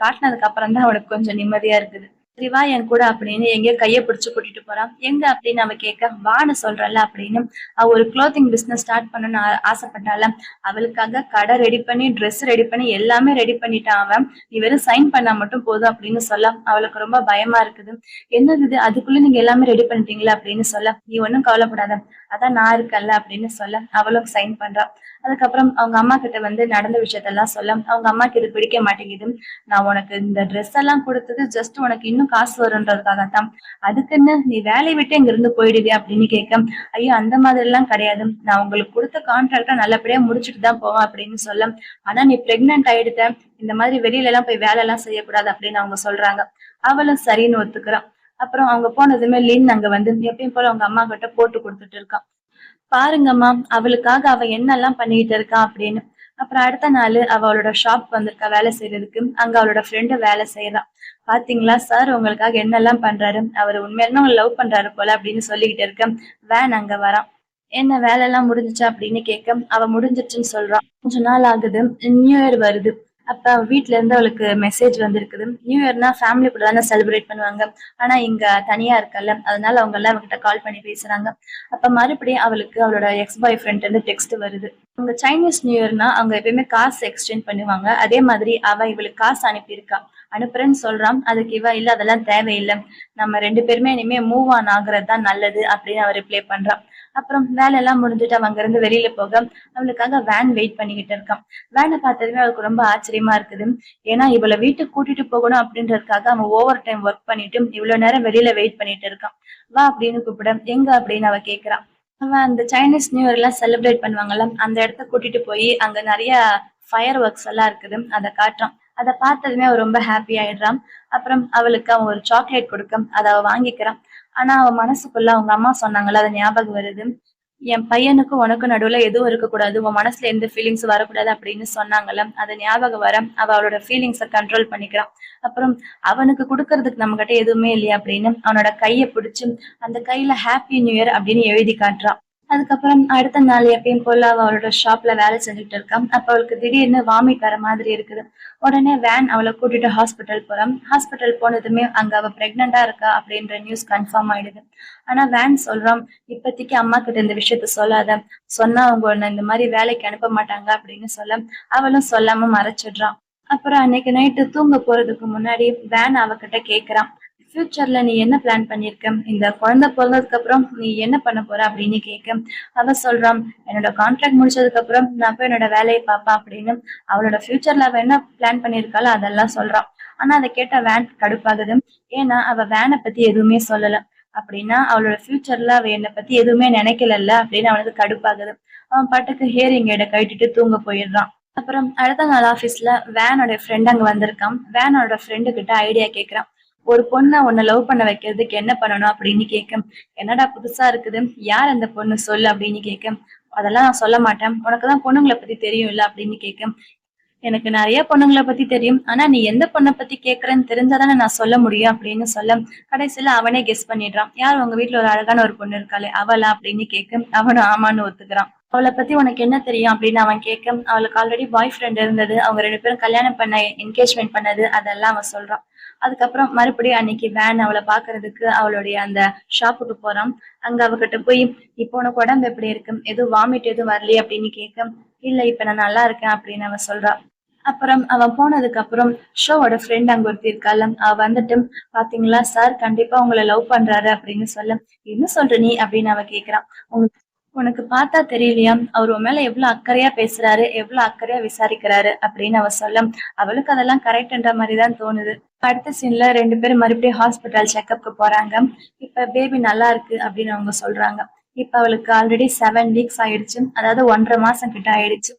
காட்டினதுக்கு அப்புறம் தான் அவனுக்கு கொஞ்சம் நிம்மதியா இருக்குது. சரி வா என் கூட அப்படின்னு எங்கேயோ கைய பிடிச்சு கூட்டிட்டு போறான். எங்க அப்படின்னு அவ கேட்க, வான்னு சொல்றல அப்படின்னு. அவ ஒரு க்ளோத்திங் பிசினஸ் ஸ்டார்ட் பண்ணணும்னு ஆசைப்பட்டால, அவளுக்காக கடை ரெடி பண்ணி ட்ரெஸ் ரெடி பண்ணி எல்லாமே ரெடி பண்ணிட்டான் அவன். நீ வெறும் சைன் பண்ணா மட்டும் போதும் அப்படின்னு சொல்ல, அவளுக்கு ரொம்ப பயமா இருக்குது. என்னது இது, அதுக்குள்ள நீங்க எல்லாமே ரெடி பண்ணிட்டீங்களா அப்படின்னு சொல்ல, நீ ஒன்னும் கவலைப்படாத, அதான் நான் இருக்கேன்ல அப்படின்னு சொல்ல, அவளும் சைன் பண்றா. அதுக்கப்புறம் அவங்க அம்மா கிட்ட வந்து நடந்த விஷயத்தெல்லாம் சொல்ல, அவங்க அம்மாக்கு இது பிடிக்க மாட்டேங்குது. நான் உனக்கு இந்த ட்ரெஸ் எல்லாம் கொடுத்தது ஜஸ்ட் உனக்கு இன்னும் காசு வரும்ன்றதுக்காகத்தான், அதுக்குன்னு நீ வேலையை விட்டு இங்க இருந்து போயிடுவியா அப்படின்னு கேட்க, ஐயோ அந்த மாதிரி எல்லாம் கிடையாது, நான் உங்களுக்கு கொடுத்த கான்ட்ராக்டை நல்லபடியா முடிச்சுட்டு தான் போவேன் அப்படின்னு சொல்ல, ஆனா நீ பிரெக்னன்ட் ஆயிடுத்த, இந்த மாதிரி வெளியில எல்லாம் போய் வேலை எல்லாம் செய்யக்கூடாது அப்படின்னு அவங்க சொல்றாங்க. அவளும் சரின்னு ஒத்துக்கிறான். அப்புறம் அவங்க போனதுமே லின் அங்க வந்து எப்பயும் போல அவங்க அம்மா கிட்ட போட்டு கொடுத்துட்டு இருக்கான். பாருங்கம்மா, அவளுக்காக அவ என்னெல்லாம் பண்ணிட்டு இருக்கா அப்படின்னு. அப்புறம் அடுத்த நாள் அவளோட ஷாப் வந்திருக்கா வேலை செய்யறதுக்கு. அங்க அவளோட ஃப்ரெண்டு வேலை செய்யறான். பாத்தீங்களா சார் உங்களுக்காக என்னெல்லாம் பண்றாரு, அவர் உண்மையாலுமே உங்களை லவ் பண்றாரு போல அப்படின்னு சொல்லிக்கிட்டு இருக்க, வேன் அங்க வரான். என்ன வேலை எல்லாம் முடிஞ்சுச்சா அப்படின்னு கேட்க, அவ முடிஞ்சிருச்சுன்னு சொல்றான். கொஞ்ச நாள் ஆகுது, நியூ இயர் வருது. அப்ப அவ வீட்ல இருந்து அவளுக்கு மெசேஜ் வந்திருக்குது. நியூ இயர்னா ஃபேமிலி கூட தானே செலிப்ரேட் பண்ணுவாங்க. ஆனா இங்க தனியா இருக்கல்ல, அதனால அவங்க எல்லாம் அவகிட்ட கால் பண்ணி பேசுறாங்க. அப்ப மறுபடியும் அவளுக்கு அவளோட எக்ஸ் பாய் ஃப்ரெண்ட் இருந்து டெக்ஸ்ட் வருது. அவங்க சைனீஸ் நியூ இயர்னா அவங்க எப்பயுமே காசு எக்ஸ்சேஞ்ச் பண்ணுவாங்க. அதே மாதிரி அவ இவளுக்கு காசு அனுப்பியிருக்கா. அனுப்புறேன்னு சொல்றான். அதுக்கு இவ இல்ல அதெல்லாம் தேவையில்லை, நம்ம 2 பேருமே இனிமே மூவ் ஆன் ஆகுறது தான் நல்லது அப்படின்னு அவ ரிப்ளை பண்றான். அப்புறம் வேலை எல்லாம் முடிஞ்சுட்டு அவ அங்க இருந்து வெளியில போக அவளுக்காக வேன் வெயிட் பண்ணிக்கிட்டு இருக்கான். வேனை பார்த்ததுமே அவளுக்கு ரொம்ப ஆச்சரியமா இருக்குது. ஏன்னா இவளை வீட்டுக்கு கூட்டிட்டு போகணும் அப்படின்றதுக்காக அவன் ஓவர் டைம் ஒர்க் பண்ணிட்டு இவ்வளவு நேரம் வெளியில வெயிட் பண்ணிட்டு இருக்கான். வா அப்படின்னு கூப்பிட, எங்க அப்படின்னு அவ கேக்குறான். அவன் அந்த சைனீஸ் நியூ இயர் எல்லாம் செலிப்ரேட் பண்ணுவாங்கல்ல, அந்த இடத்த கூட்டிட்டு போய் அங்க நிறைய ஃபயர் ஒர்க்ஸ் எல்லாம் இருக்குது, அதை காட்டுறான். அதை பார்த்ததுமே அவ ரொம்ப ஹாப்பி ஆயிடுறான். அப்புறம் அவளுக்கு அவன் ஒரு சாக்லேட் கொடுக்க அதை அவ வாங்கிக்கிறான். ஆனா அவ மனசுக்குள்ள அவங்க அம்மா சொன்னாங்கல்ல, அது ஞாபகம் வருது. என் பையனுக்கும் உனக்கும் நடுவுல எதுவும் இருக்கக்கூடாது, உன் மனசுல எந்த ஃபீலிங்ஸும் வரக்கூடாது அப்படின்னு சொன்னாங்கல்ல, அது ஞாபகம் வர அவ அவளோட ஃபீலிங்ஸை கண்ட்ரோல் பண்ணிக்கிறான். அப்புறம் அவனுக்கு கொடுக்கறதுக்கு நம்ம கிட்ட எதுவுமே இல்லையா அப்படின்னு அவனோட கையை பிடிச்சு அந்த கையில ஹாப்பி நியூ இயர் அப்படின்னு எழுதி காட்டுறான். அதுக்கப்புறம் அடுத்த நாள் எப்பயும் போல அவ அவளோட ஷாப்ல வேலை செஞ்சுட்டு இருக்கான். அப்ப அவளுக்கு திடீர்னு வாமிட் வர மாதிரி இருக்குது. உடனே வேன் அவளை கூட்டிட்டு ஹாஸ்பிட்டல் போறான். ஹாஸ்பிட்டல் போனதுமே அங்க அவ பிரெக்னெண்டா இருக்கா அப்படின்ற நியூஸ் கன்ஃபார்ம் ஆயிடுது. ஆனா வேன் சொல்றான், இப்போதைக்கு அம்மா கிட்ட இந்த விஷயத்த சொல்லாத, சொன்னா அவங்க உன்னை இந்த மாதிரி வேலைக்கு அனுப்ப மாட்டாங்க அப்படின்னு சொல்ல அவளும் சொல்லாம மறைச்சிடுறான். அப்புறம் அன்னைக்கு நைட்டு தூங்க போறதுக்கு முன்னாடி வேன் அவகிட்ட கேக்குறான், ஃபியூச்சர்ல நீ என்ன பிளான் பண்ணிருக்க, இந்த குழந்தை பிறந்ததுக்கு அப்புறம் நீ என்ன பண்ண போற அப்படின்னு கேட்க, அவ சொல்றான், என்னோட கான்ட்ராக்ட் முடிச்சதுக்கு அப்புறம் நான் போய் என்னோட வேலையை பார்ப்பேன் அப்படின்னு. அவளோட ஃபியூச்சர்ல அவ என்ன பிளான் பண்ணிருக்காளோ அதெல்லாம் சொல்றான். ஆனா அதை கேட்ட வேன் கடுப்பாகுது. ஏன்னா அவ வேனை பத்தி எதுவுமே சொல்லல. அப்படின்னா அவளோட ஃபியூச்சர்ல அவ என்னை பத்தி எதுவுமே நினைக்கலல்ல அப்படின்னு அவனுக்கு கடுப்பாகுது. அவன் பாட்டுக்கு ஹியரிங் எடை கட்டிட்டு தூங்க போயிடுறான். அப்புறம் அடுத்த நாள் ஆபீஸ்ல வேனோட ஃப்ரெண்ட் அங்க வந்திருக்கான். வேனோட ஃப்ரெண்டு கிட்ட ஐடியா கேக்குறான். ஒரு பொண்ண உன்னை லவ் பண்ண வைக்கிறதுக்கு என்ன பண்ணணும் அப்படின்னு கேட்கும். என்னடா புதுசா இருக்குது, யார் அந்த பொண்ணு சொல்லு அப்படின்னு கேட்கும். அதெல்லாம் நான் சொல்ல மாட்டேன், உனக்குதான் பொண்ணுங்களை பத்தி தெரியும்ல அப்படின்னு கேட்கும். எனக்கு நிறைய பொண்ணுங்களை பத்தி தெரியும், ஆனா நீ எந்த பொண்ணை பத்தி கேக்குறன்னு தெரிஞ்சாதானே நான் சொல்ல முடியும் அப்படின்னு சொல்ல, கடைசியில அவனே கெஸ் பண்ணிடுறான். யார் உங்க வீட்டுல ஒரு அழகான ஒரு பொண்ணு இருக்காளே அவளா அப்படின்னு கேட்கும். அவனும் ஆமான்னு ஒத்துக்கிறான். அவளை பத்தி உனக்கு என்ன தெரியும் அப்படின்னு அவன் கேட்க, அவளுக்கு ஆல்ரெடி பாய் ஃப்ரெண்ட் இருந்தது, அவங்க 2 பேரும் கல்யாணம் பண்ண என்கேஜ்மெண்ட் பண்ணது அதெல்லாம் அவன் சொல்றான். அதுக்கப்புறம் மறுபடியும் அன்னைக்கு வேன் அவளை பாக்குறதுக்கு அவளுடைய அந்த ஷாப்புக்கு போறான். அங்க அவகிட்ட போய், இப்போ உனக்கு உடம்பு எப்படி இருக்கு, எதுவும் வாமிட் எதுவும் வரலையே அப்படின்னு கேட்க, இல்ல இப்ப நான் நல்லா இருக்கேன் அப்படின்னு அவன் சொல்றா. அப்புறம் அவன் போனதுக்கு அப்புறம் ஷோவோட ஃப்ரெண்ட் அங்க ஒருத்தி இருக்கால, அவ வந்துட்டு, பாத்தீங்களா சார் கண்டிப்பா உங்களை லவ் பண்றாரு அப்படின்னு சொல்ல, என்ன சொல்ற நீ அப்படின்னு அவ கேக்குறான். உனக்கு பார்த்தா தெரியலையா, அவர் உன் மேல எவ்வளவு அக்கறையா பேசுறாரு, எவ்வளவு அக்கறையா விசாரிக்கிறாரு அப்படின்னு அவ சொல்ல, அவளுக்கு அதெல்லாம் கரெக்ட்ன்ற மாதிரி தான் தோணுது. அடுத்த சீன்ல 2 பேரும் மறுபடியும் ஹாஸ்பிட்டல் செக்அப்க்கு போறாங்க. இப்ப பேபி நல்லா இருக்கு அப்படின்னு அவங்க சொல்றாங்க. இப்ப அவளுக்கு ஆல்ரெடி 7 வீக்ஸ் ஆயிடுச்சு, அதாவது 1.5 மாசம் கிட்ட ஆயிடுச்சு.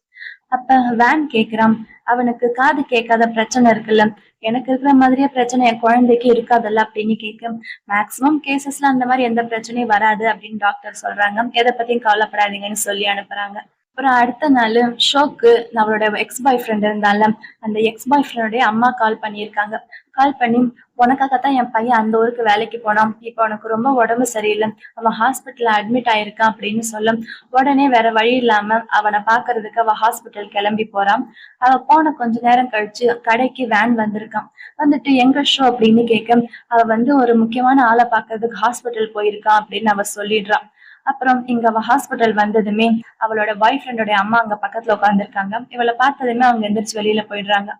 அப்ப வேன் கேக்குறான், அவனுக்கு காது கேட்காத பிரச்சனை இருக்குல்ல, எனக்கு இருக்கிற மாதிரியே பிரச்சனை என் குழந்தைக்கு இருக்காதுல்ல அப்படின்னு கேட்க, மேக்சிமம் கேசஸ்ல அந்த மாதிரி எந்த பிரச்சனையும் வராது அப்படின்னு டாக்டர் சொல்றாங்க, எதை பத்தியும் கவலைப்படாதீங்கன்னு சொல்லி அனுப்புறாங்க. அப்புறம் அடுத்த நாள் ஷோக்கு அவளோட எக்ஸ் பாய் ஃப்ரெண்ட் இருந்தால, அந்த எக்ஸ் பாய் ஃப்ரெண்டோடைய அம்மா கால் பண்ணியிருக்காங்க. கால் பண்ணி, உனக்காகத்தான் என் பையன் அந்த ஊருக்கு வேலைக்கு போனான், இப்ப அவனுக்கு ரொம்ப உடம்பு சரியில்லை, அவன் ஹாஸ்பிட்டல்ல அட்மிட் ஆயிருக்கான் அப்படின்னு சொல்ல, உடனே வேற வழி இல்லாம அவனை பாக்குறதுக்கு அவ ஹாஸ்பிட்டல் கிளம்பி போறான். அவ போன கொஞ்ச நேரம் கழிச்சு கடைக்கு வேன் வந்திருக்கான். வந்துட்டு எங்க ஷோ அப்படின்னு கேட்க, அவ ஒரு முக்கியமான ஆளை பாக்குறதுக்கு ஹாஸ்பிட்டல் போயிருக்கான் அப்படின்னு அவ சொல்லிடுறான். அப்புறம் இங்க அவ ஹாஸ்பிட்டல் வந்ததுமே அவளோட பாய் ஃப்ரெண்டோட அம்மா அங்க பக்கத்துல உட்காந்துருக்காங்க. இவளை பார்த்ததுமே அவங்க எந்திரிச்சு வெளியில போயிடுறாங்க.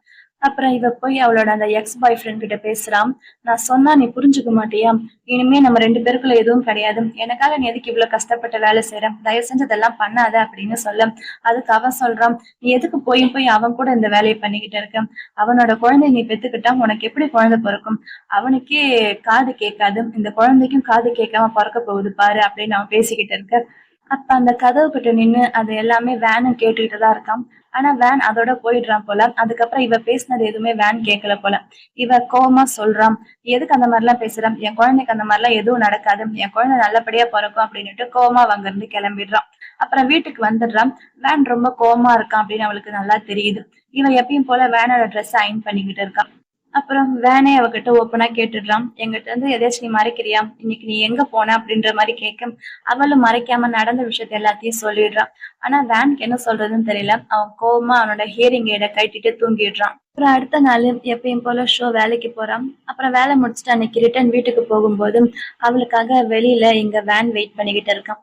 அப்புறம் இவ போய் அவளோட அந்த எக்ஸ் பாய் ஃப்ரெண்ட் கிட்ட பேசுறான். நான் சொன்னா நீ புரிஞ்சுக்க மாட்டியா, இனிமே நம்ம 2 பேருக்குள்ள எதுவும் கிடையாது, எனக்காக நீ எதுக்கு இவ்வளவு கஷ்டப்பட்டு வேலை செய்யற, தயவு செஞ்சு இதெல்லாம் பண்ணாத அப்படின்னு சொல்ல, அதுக்கு அவன் சொல்றான், நீ எதுக்கு போய் போய் அவன் கூட இந்த வேலையை பண்ணிக்கிட்டு இருக்க, அவனோட குழந்தை நீ பெத்துக்கிட்டா உனக்கு எப்படி குழந்தை பிறக்கும், அவனுக்கே காது கேட்காது, இந்த குழந்தைக்கும் காது கேட்காம பிறக்க போகுது பாரு அப்படின்னு அவன் பேசிக்கிட்டு இருக்க. அப்ப அந்த கதவு கிட்ட நின்னு அது எல்லாமே வேனும் கேட்டுக்கிட்டுதான் இருக்கான். ஆனா வேன் அதோட போயிடுறான் போல. அதுக்கப்புறம் இவ பேசினது எதுவுமே வேன் கேட்கல போல. இவ கோவமா சொல்றான், எதுக்கு அந்த மாதிரி எல்லாம் பேசுற, என் குழந்தைக்கு அந்த மாதிரி எல்லாம் எதுவும் நடக்காது, என் குழந்தை நல்லபடியா பிறக்கும் அப்படின்னுட்டு கோவமா அங்க இருந்து கிளம்பிடுறான். அப்புறம் வீட்டுக்கு வந்துடுறான். வேன் ரொம்ப கோவமா இருக்கான் அப்படின்னு அவளுக்கு நல்லா தெரியுது. இவன் எப்பயும் போல வேனோட ட்ரெஸ் அயன் பண்ணிக்கிட்டு இருக்கான். அப்புறம் வேனே அவகிட்ட ஓப்பனா கேட்டுடுறான், எங்கிட்ட இருந்து எதாச்சும் நீ மறைக்கிறியா, இன்னைக்கு நீ எங்க போன அப்படின்ற மாதிரி கேட்க, அவளும் மறைக்காம நடந்த விஷயத்த எல்லாத்தையும் சொல்லிடுறான். ஆனா வேனுக்கு என்ன சொல்றதுன்னு தெரியல. அவன் கோவமா அவனோட ஹியரிங் எய்ட கட்டிட்டு தூங்கிடுறான். அப்புறம் அடுத்த நாள் எப்பயும் போல ஷோ வேலைக்கு போறான். அப்புறம் வேலை முடிச்சுட்டு அன்னைக்கு ரிட்டர்ன் வீட்டுக்கு போகும்போது அவளுக்காக வெளியில இங்க வேன் வெயிட் பண்ணிக்கிட்டு இருக்கான்.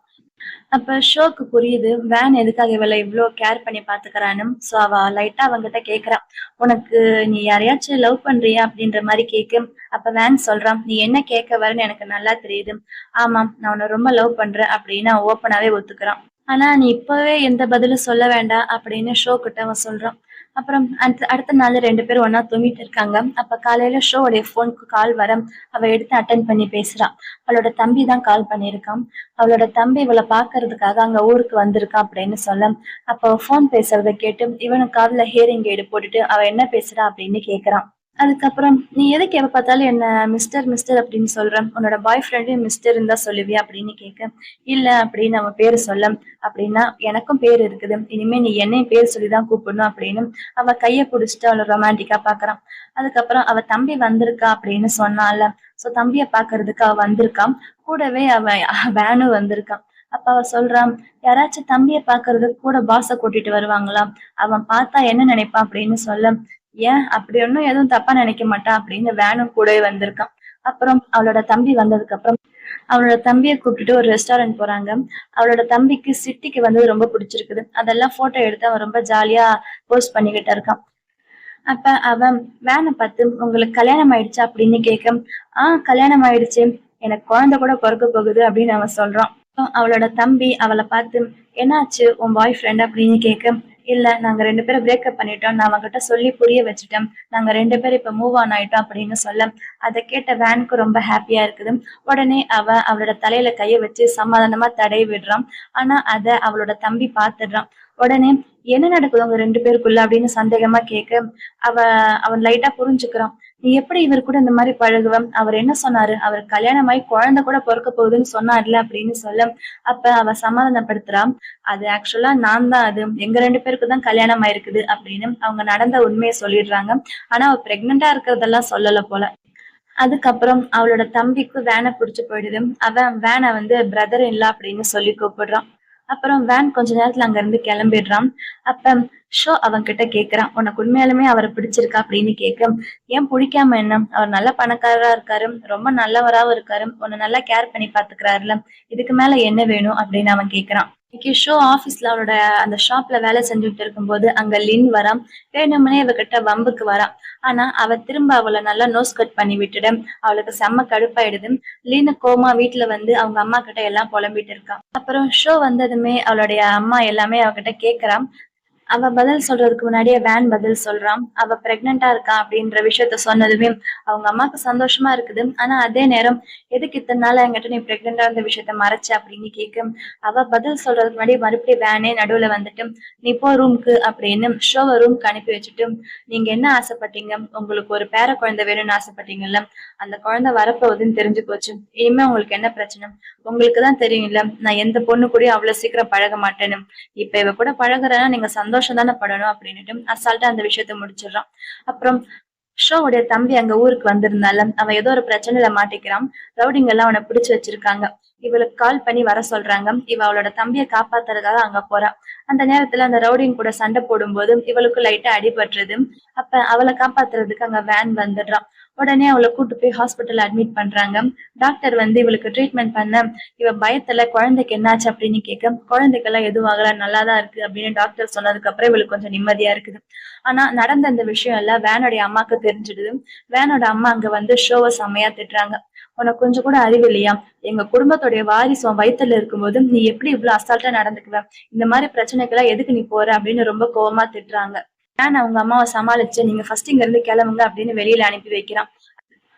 அப்ப ஷோக்கு புரியுது வேன் எதுக்காக இவளை இவ்ளோ கேர் பண்ணி பாத்துக்கிறான்னு. சோ அவ லைட்டா அவங்கிட்ட கேக்குறா, உனக்கு நீ யாரையாச்சும் லவ் பண்றியா அப்படின்ற மாதிரி கேக்கு. அப்ப வேன் சொல்றான், நீ என்ன கேட்க வரன்னு எனக்கு நல்லா தெரியுது, ஆமாம் நான் உன்னை ரொம்ப லவ் பண்றேன் அப்படின்னு அவன் ஓப்பனாவே ஒத்துக்கிறான். ஆனா நீ இப்பவே எந்த பதிலும் சொல்ல வேண்டாம் அப்படின்னு ஷோ கிட்ட அவன் சொல்றான். அப்புறம் அடுத்த நாள் 2 பேரும் ஒண்ணா தூங்கிட்டு இருக்காங்க. அப்ப காலையில ஷோவுடைய போனுக்கு கால் வர, அவ எடுத்து அட்டன் பண்ணி பேசுறான். அவளோட தம்பி தான் கால் பண்ணியிருக்கான். அவளோட தம்பி இவளை பாக்குறதுக்காக அங்க ஊருக்கு வந்திருக்கான் அப்படின்னு சொல்ல, அப்ப போன் பேசுறத கேட்டு இவனுக்கு காதுல ஹியரிங் எய்டு போட்டுட்டு அவ என்ன பேசுறா அப்படின்னு கேக்குறான். அதுக்கப்புறம் நீ எதுக்கு எப்ப பார்த்தாலும் என்ன மிஸ்டர் மிஸ்டர் அப்படின்னு சொல்ற, உன்னோட பாய் ஃப்ரெண்டையும் மிஸ்டர் தான் சொல்லுவியா அப்படின்னு கேட்க, இல்ல அப்படின்னு அவன் பேரு சொல்ல, அப்படின்னா எனக்கும் பேர் இருக்குது, இனிமே நீ என்னையும் பேர் சொல்லிதான் கூப்பிடணும் அப்படின்னு அவ கைய புடிச்சிட்டு அவளை ரொமான்டிக்கா பாக்குறான். அதுக்கப்புறம் அவ தம்பி வந்திருக்கா அப்படின்னு சொன்னால, சோ தம்பிய பாக்குறதுக்கு அவ வந்திருக்கான். கூடவே வேனும் வந்திருக்கான். அப்ப அவ சொல்றான், யாராச்சும் தம்பிய பாக்குறதுக்கு கூட பாச கூட்டிட்டு வருவாங்களாம், அவன் பார்த்தா என்ன நினைப்பான் அப்படின்னு சொல்ல, ஏன் அப்படி ஒன்னும் எதுவும் தப்பா நினைக்க மாட்டான் அப்படின்னு வேனும் கூடவே வந்திருக்கான். அப்புறம் அவளோட தம்பி வந்ததுக்கு அப்புறம் அவளோட தம்பியை கூப்பிட்டுட்டு ஒரு ரெஸ்டாரண்ட் போறாங்க. அவளோட தம்பிக்கு சிட்டிக்கு வந்தது ரொம்ப பிடிச்சிருக்குது, அதெல்லாம் போட்டோ எடுத்து அவன் ரொம்ப ஜாலியா போஸ்ட் பண்ணிக்கிட்டு இருக்கான். அப்ப அவன் வேனை பார்த்து, உங்களுக்கு கல்யாணம் ஆயிடுச்சா அப்படின்னு கேட்க, கல்யாணம் ஆயிடுச்சு, எனக்கு குழந்தை கூட பிறக்க போகுது அப்படின்னு அவன் சொல்றான். அவளோட தம்பி அவளை பார்த்து, என்னாச்சு உன் பாய் ஃப்ரெண்ட் அப்படின்னு கேட்க, இல்ல நாங்க 2 பேரும் பிரேக்கப் பண்ணிட்டோம், நான் அவங்கிட்ட சொல்லி புரிய வச்சுட்டேன், நாங்க 2 பேரும் இப்ப மூவ் ஆன் ஆயிட்டோம் அப்படின்னு சொல்ல, அதை கேட்ட வேனுக்கு ரொம்ப ஹாப்பியா இருக்குது. உடனே அவளோட தலையில கைய வச்சு சமாதானமா தடவி விடுறான். ஆனா அத அவளோட தம்பி பாத்துடுறான். உடனே என்ன நடக்குது உங்க 2 பேருக்குள்ள அப்படின்னு சந்தேகமா கேட்க, அவன் லைட்டா புரிஞ்சுக்கிறான். நீ எப்படி இவர் கூட இந்த மாதிரி பழகுவ? அவர் என்ன சொன்னாரு? அவர் கல்யாணமாயி குழந்தை கூட பொறக்க போகுதுன்னு சொன்னார்ல அப்படின்னு சொல்ல, அப்ப அவ சமாதானப்படுத்துறா. அது ஆக்சுவலா நான் தான் அது. எங்க 2 பேருக்கு தான் கல்யாணம் ஆயிருக்குது அப்படின்னு அவங்க நடந்த உண்மைய சொல்லிடுறாங்க. ஆனா அவ பிரெக்னன்ட்டா இருக்கிறதெல்லாம் சொல்லல போல. அதுக்கப்புறம் அவளோட தம்பிக்கு வேனை புடிச்சு போயிடுது. அவன் வேனை வந்து பிரதர் இல்ல அப்படின்னு சொல்லி கூப்பிடுறான். அப்புறம் வேன் கொஞ்ச நேரத்துல அங்க இருந்து கிளம்பிடுறான். அப்ப ஷோ அவன் கிட்ட கேக்குறான், உனக்கு உண்மையாலுமே அவரை பிடிச்சிருக்கா அப்படின்னு கேட்க, ஏன் பிடிக்காம என்ன, அவர் நல்ல பணக்காரரா இருக்காரு, ரொம்ப நல்லவராவும் இருக்காரு, உன்னை நல்லா கேர் பண்ணி பாத்துக்கிறாருல, இதுக்கு மேல என்ன வேணும் அப்படின்னு அவன் கேக்குறான். இன்னைக்கு ஷோ ஆபீஸ்ல அவளோட அந்த ஷாப்ல வேலை செஞ்சுட்டு இருக்கும்போது அங்க லின் வரா. வேணும்னே இவகிட்ட வம்புக்கு வரா. ஆனா அவ திரும்ப அவளை நல்லா நோஸ் கட் பண்ணி விட்டுட. அவளுக்கு செம்ம கடுப்பாயிடுது. லீனு கோமா வீட்டுல வந்து அவங்க அம்மா கிட்ட எல்லாம் புலம்பிட்டு இருக்கா. அப்புறம் ஷோ வந்ததுமே அவளுடைய அம்மா எல்லாமே அவகிட்ட கேக்குறா. அவ பதில் சொல்றதுக்கு முன்னாடியே வேன் பதில் சொல்றான். அவ பிரெக்னெண்டா இருக்கா அப்படின்ற விஷயத்த சொன்னதுமே அவங்க அம்மாக்கு சந்தோஷமா இருக்குது. ஆனா அதே நேரம் எதுக்கு இத்தனை நாள் என்கிட்ட நீ பிரெக்னெண்டா இருந்த விஷயத்த மறைச்ச அப்படின்னு கேட்க, அவ பதில் சொல்றதுக்கு முன்னாடி மறுபடியும் வேனே நடுவுல வந்துட்டு நீ போ ரூம்க்கு அப்படின்னு ஷோவை ரூம்க்கு அனுப்பி வச்சுட்டு, நீங்க என்ன ஆசைப்பட்டீங்க, உங்களுக்கு ஒரு பேர குழந்தை வேணும்னு ஆசைப்பட்டீங்கல்ல, அந்த குழந்தை வரப்போகுதுன்னு தெரிஞ்சு போச்சு. இனிமே உங்களுக்கு என்ன பிரச்சனை, உங்களுக்குதான் தெரியும்ல நான் எந்த பொண்ணு கூடயும் அவ்வளவு சீக்கிரம் பழக மாட்டேன்னு, இப்ப இவ கூட பழகுறேன்னா நீங்க சந்தோஷம் தானே படணும் அப்படின்னுட்டு அசால்ட்டா அந்த விஷயத்த முடிச்சிடுறான். அப்புறம் ஷோவுடைய தம்பி அங்க ஊருக்கு வந்திருந்தால அவன் ஏதோ ஒரு பிரச்சனையில மாட்டிக்கிறான். ரவுடிங்க எல்லாம் அவனை பிடிச்சு வச்சிருக்காங்க. இவளுக்கு கால் பண்ணி வர சொல்றாங்க. இவ அவளோட தம்பியை காப்பாத்துறதுக்காக அங்க போறா. அந்த நேரத்துல அந்த ரவுடிங்க கூட சண்டை போடும்போது இவளுக்கு லைட்டா அடிபட்டுருது. அப்ப அவளை காப்பாத்துறதுக்கு அங்க வேன் வந்துடுறான். உடனே அவளை கூட்டு போய் ஹாஸ்பிட்டல் அட்மிட் பண்றாங்க. டாக்டர் வந்து இவளுக்கு ட்ரீட்மெண்ட் பண்ண, இவ பயத்துல குழந்தைக்கு என்னாச்சு அப்படின்னு கேட்க, குழந்தைக்கெல்லாம் எதுவும் ஆகல, நல்லாதான் இருக்கு அப்படின்னு டாக்டர் சொன்னதுக்கு அப்புறம் இவளுக்கு கொஞ்சம் நிம்மதியா இருக்குது. ஆனா நடந்த இந்த விஷயம் எல்லாம் வேனுடைய அம்மாக்கு தெரிஞ்சிடுது. வேனோட அம்மா அங்க வந்து ஷோவை செம்மையா திட்டுறாங்க. உனக்கு கொஞ்சம் கூட அறிவு இல்லையா, எங்க குடும்பத்துடைய வாரிசு உன் வயித்துல இருக்கும்போது நீ எப்படி இவ்வளவு அசால்ட்டா நடந்துக்குவ, இந்த மாதிரி பிரச்சனைக்கெல்லாம் எதுக்கு நீ போற அப்படின்னு ரொம்ப கோவமா திட்டுறாங்க. வேன் அவங்க அம்மாவை சமாளிச்சு நீங்க ஃபர்ஸ்ட் இங்க இருந்து கிளம்புங்க அப்படின்னு வெளியில அனுப்பி வைக்கிறான்.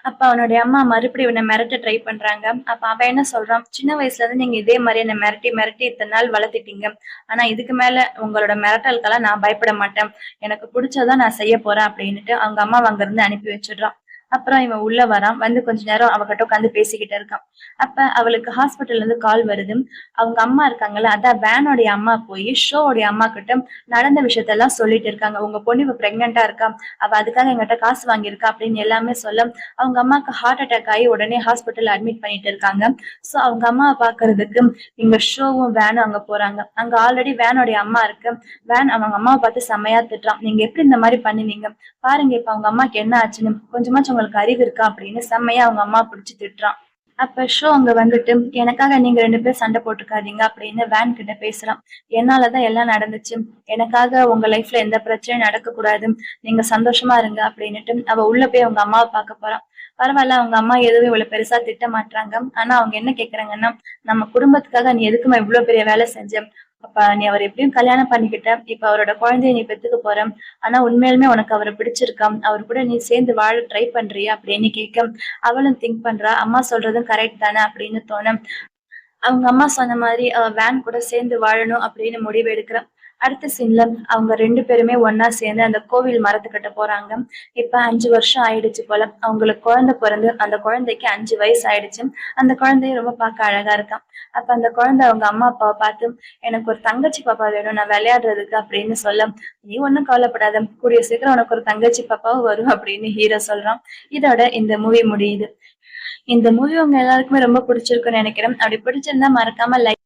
அப்ப அவனுடைய அம்மா மறுபடியும் இவனை மிரட்ட ட்ரை பண்றாங்க. அப்ப அவன் என்ன சொல்றான், சின்ன வயசுல இருந்து நீங்க இதே மாதிரி என்ன மிரட்டி மிரட்டி இத்தனை நாள் வளர்த்துட்டீங்க. ஆனா இதுக்கு மேல உங்களோட மிரட்டலுக்கெல்லாம் நான் பயப்பட மாட்டேன். எனக்கு பிடிச்சதான் நான் செய்ய போறேன் அப்படின்னுட்டு அவங்க அம்மாவை அங்க இருந்து அனுப்பி வச்சிடுறான். அப்புறம் இவன் உள்ள வரான். வந்து கொஞ்ச நேரம் அவகிட்ட உட்காந்து பேசிக்கிட்டு இருக்கான். அப்ப அவளுக்கு ஹாஸ்பிட்டல்ல இருந்து கால் வருது. அவங்க அம்மா இருக்காங்கல்ல, அதான் வேனோடைய அம்மா போய் ஷோவுடைய அம்மா கிட்ட நடந்த விஷயத்தெல்லாம் சொல்லிட்டு இருக்காங்க. உங்க பொண்ணு இப்ப பிரெக்னெண்டா இருக்கா, அவ அதுக்காக எங்கிட்ட காசு வாங்கியிருக்கா அப்படின்னு எல்லாமே சொல்ல, அவங்க அம்மாக்கு ஹார்ட் அட்டாக் ஆகி உடனே ஹாஸ்பிட்டல் அட்மிட் பண்ணிட்டு இருக்காங்க. சோ அவங்க அம்மாவை பாக்குறதுக்கு இங்க ஷோவும் வேனும் அங்க போறாங்க. அங்க ஆல்ரெடி வேனோடைய அம்மா இருக்கு. வேன் அவங்க அம்மாவை பார்த்து செம்மையா திட்டுறான். நீங்க எப்படி இந்த மாதிரி பண்ணுவீங்க, பாருங்க இப்ப அவங்க அம்மாக்கு என்ன ஆச்சுன்னு, கொஞ்சமாச்சும் உங்களுக்கு அறிவு இருக்கா அப்படின்னு செம்மையா அவங்க அம்மா பிடிச்சு திட்டுறான். அப்ப ஷோ அங்க வந்துட்டு எனக்காக நீங்க 2 பேரும் சண்டை போட்டுக்காதீங்க அப்படின்னு வேன் கிட்ட பேசுறான். என்னாலதான் எல்லாம் நடந்துச்சு, எனக்காக உங்க லைஃப்ல எந்த பிரச்சனையும் நடக்க கூடாது, நீங்க சந்தோஷமா இருங்க அப்படின்னுட்டு அவ உள்ள போய் அவங்க அம்மாவை பார்க்க போறான். பரவாயில்ல, அவங்க அம்மா எதுவும் இவ்வளவு பெருசா திட்ட மாட்டாங்க. ஆனா அவங்க என்ன கேக்குறாங்கன்னா, நம்ம குடும்பத்துக்காக நீ எதுக்குமா இவ்வளவு பெரிய வேலை செஞ்ச, அப்ப நீ அவர் எப்படியும் கல்யாணம் பண்ணிக்கிட்ட, இப்ப அவரோட குழந்தைய நீ பெத்துக்க போற, ஆனா உண்மையிலுமே உனக்கு அவரை பிடிச்சிருக்கா, அவர் கூட நீ சேர்ந்து வாழ ட்ரை பண்றியா அப்படின்னு கேட்க, அவளும் திங்க் பண்றா, அம்மா சொல்றதும் கரெக்ட் தானே அப்படின்னு தோண அவங்க அம்மா சொன்ன மாதிரி வேன் கூட சேர்ந்து வாழணும் அப்படின்னு முடிவு எடுக்கிறேன். அடுத்த சீன்ல அவங்க 2 பேருமே ஒன்னா சேர்ந்து அந்த கோவில் மரத்துக்கிட்ட போறாங்க. இப்ப 5 வருஷம் ஆயிடுச்சு போல. அவங்களுக்கு குழந்தை பிறந்து அந்த குழந்தைக்கு 5 வயசு ஆயிடுச்சு. அந்த குழந்தைய ரொம்ப பார்க்க அழகா இருக்கான். அப்ப அந்த குழந்தை அவங்க அம்மா அப்பாவை பார்த்து எனக்கு ஒரு தங்கச்சி பாப்பா வேணும் நான் விளையாடுறதுக்கு அப்படின்னு சொல்ல, நீ ஒன்னும் கவலைப்படாத, கூடிய சீக்கிரம் உனக்கு ஒரு தங்கச்சி பாப்பாவும் வரும் அப்படின்னு ஹீரோ சொல்றான். இதோட இந்த மூவி முடியுது. இந்த மூவி உங்க எல்லாருக்குமே ரொம்ப பிடிச்சிருக்குன்னு நினைக்கிறேன். அப்படி பிடிச்சிருந்தா மறக்காம லைக்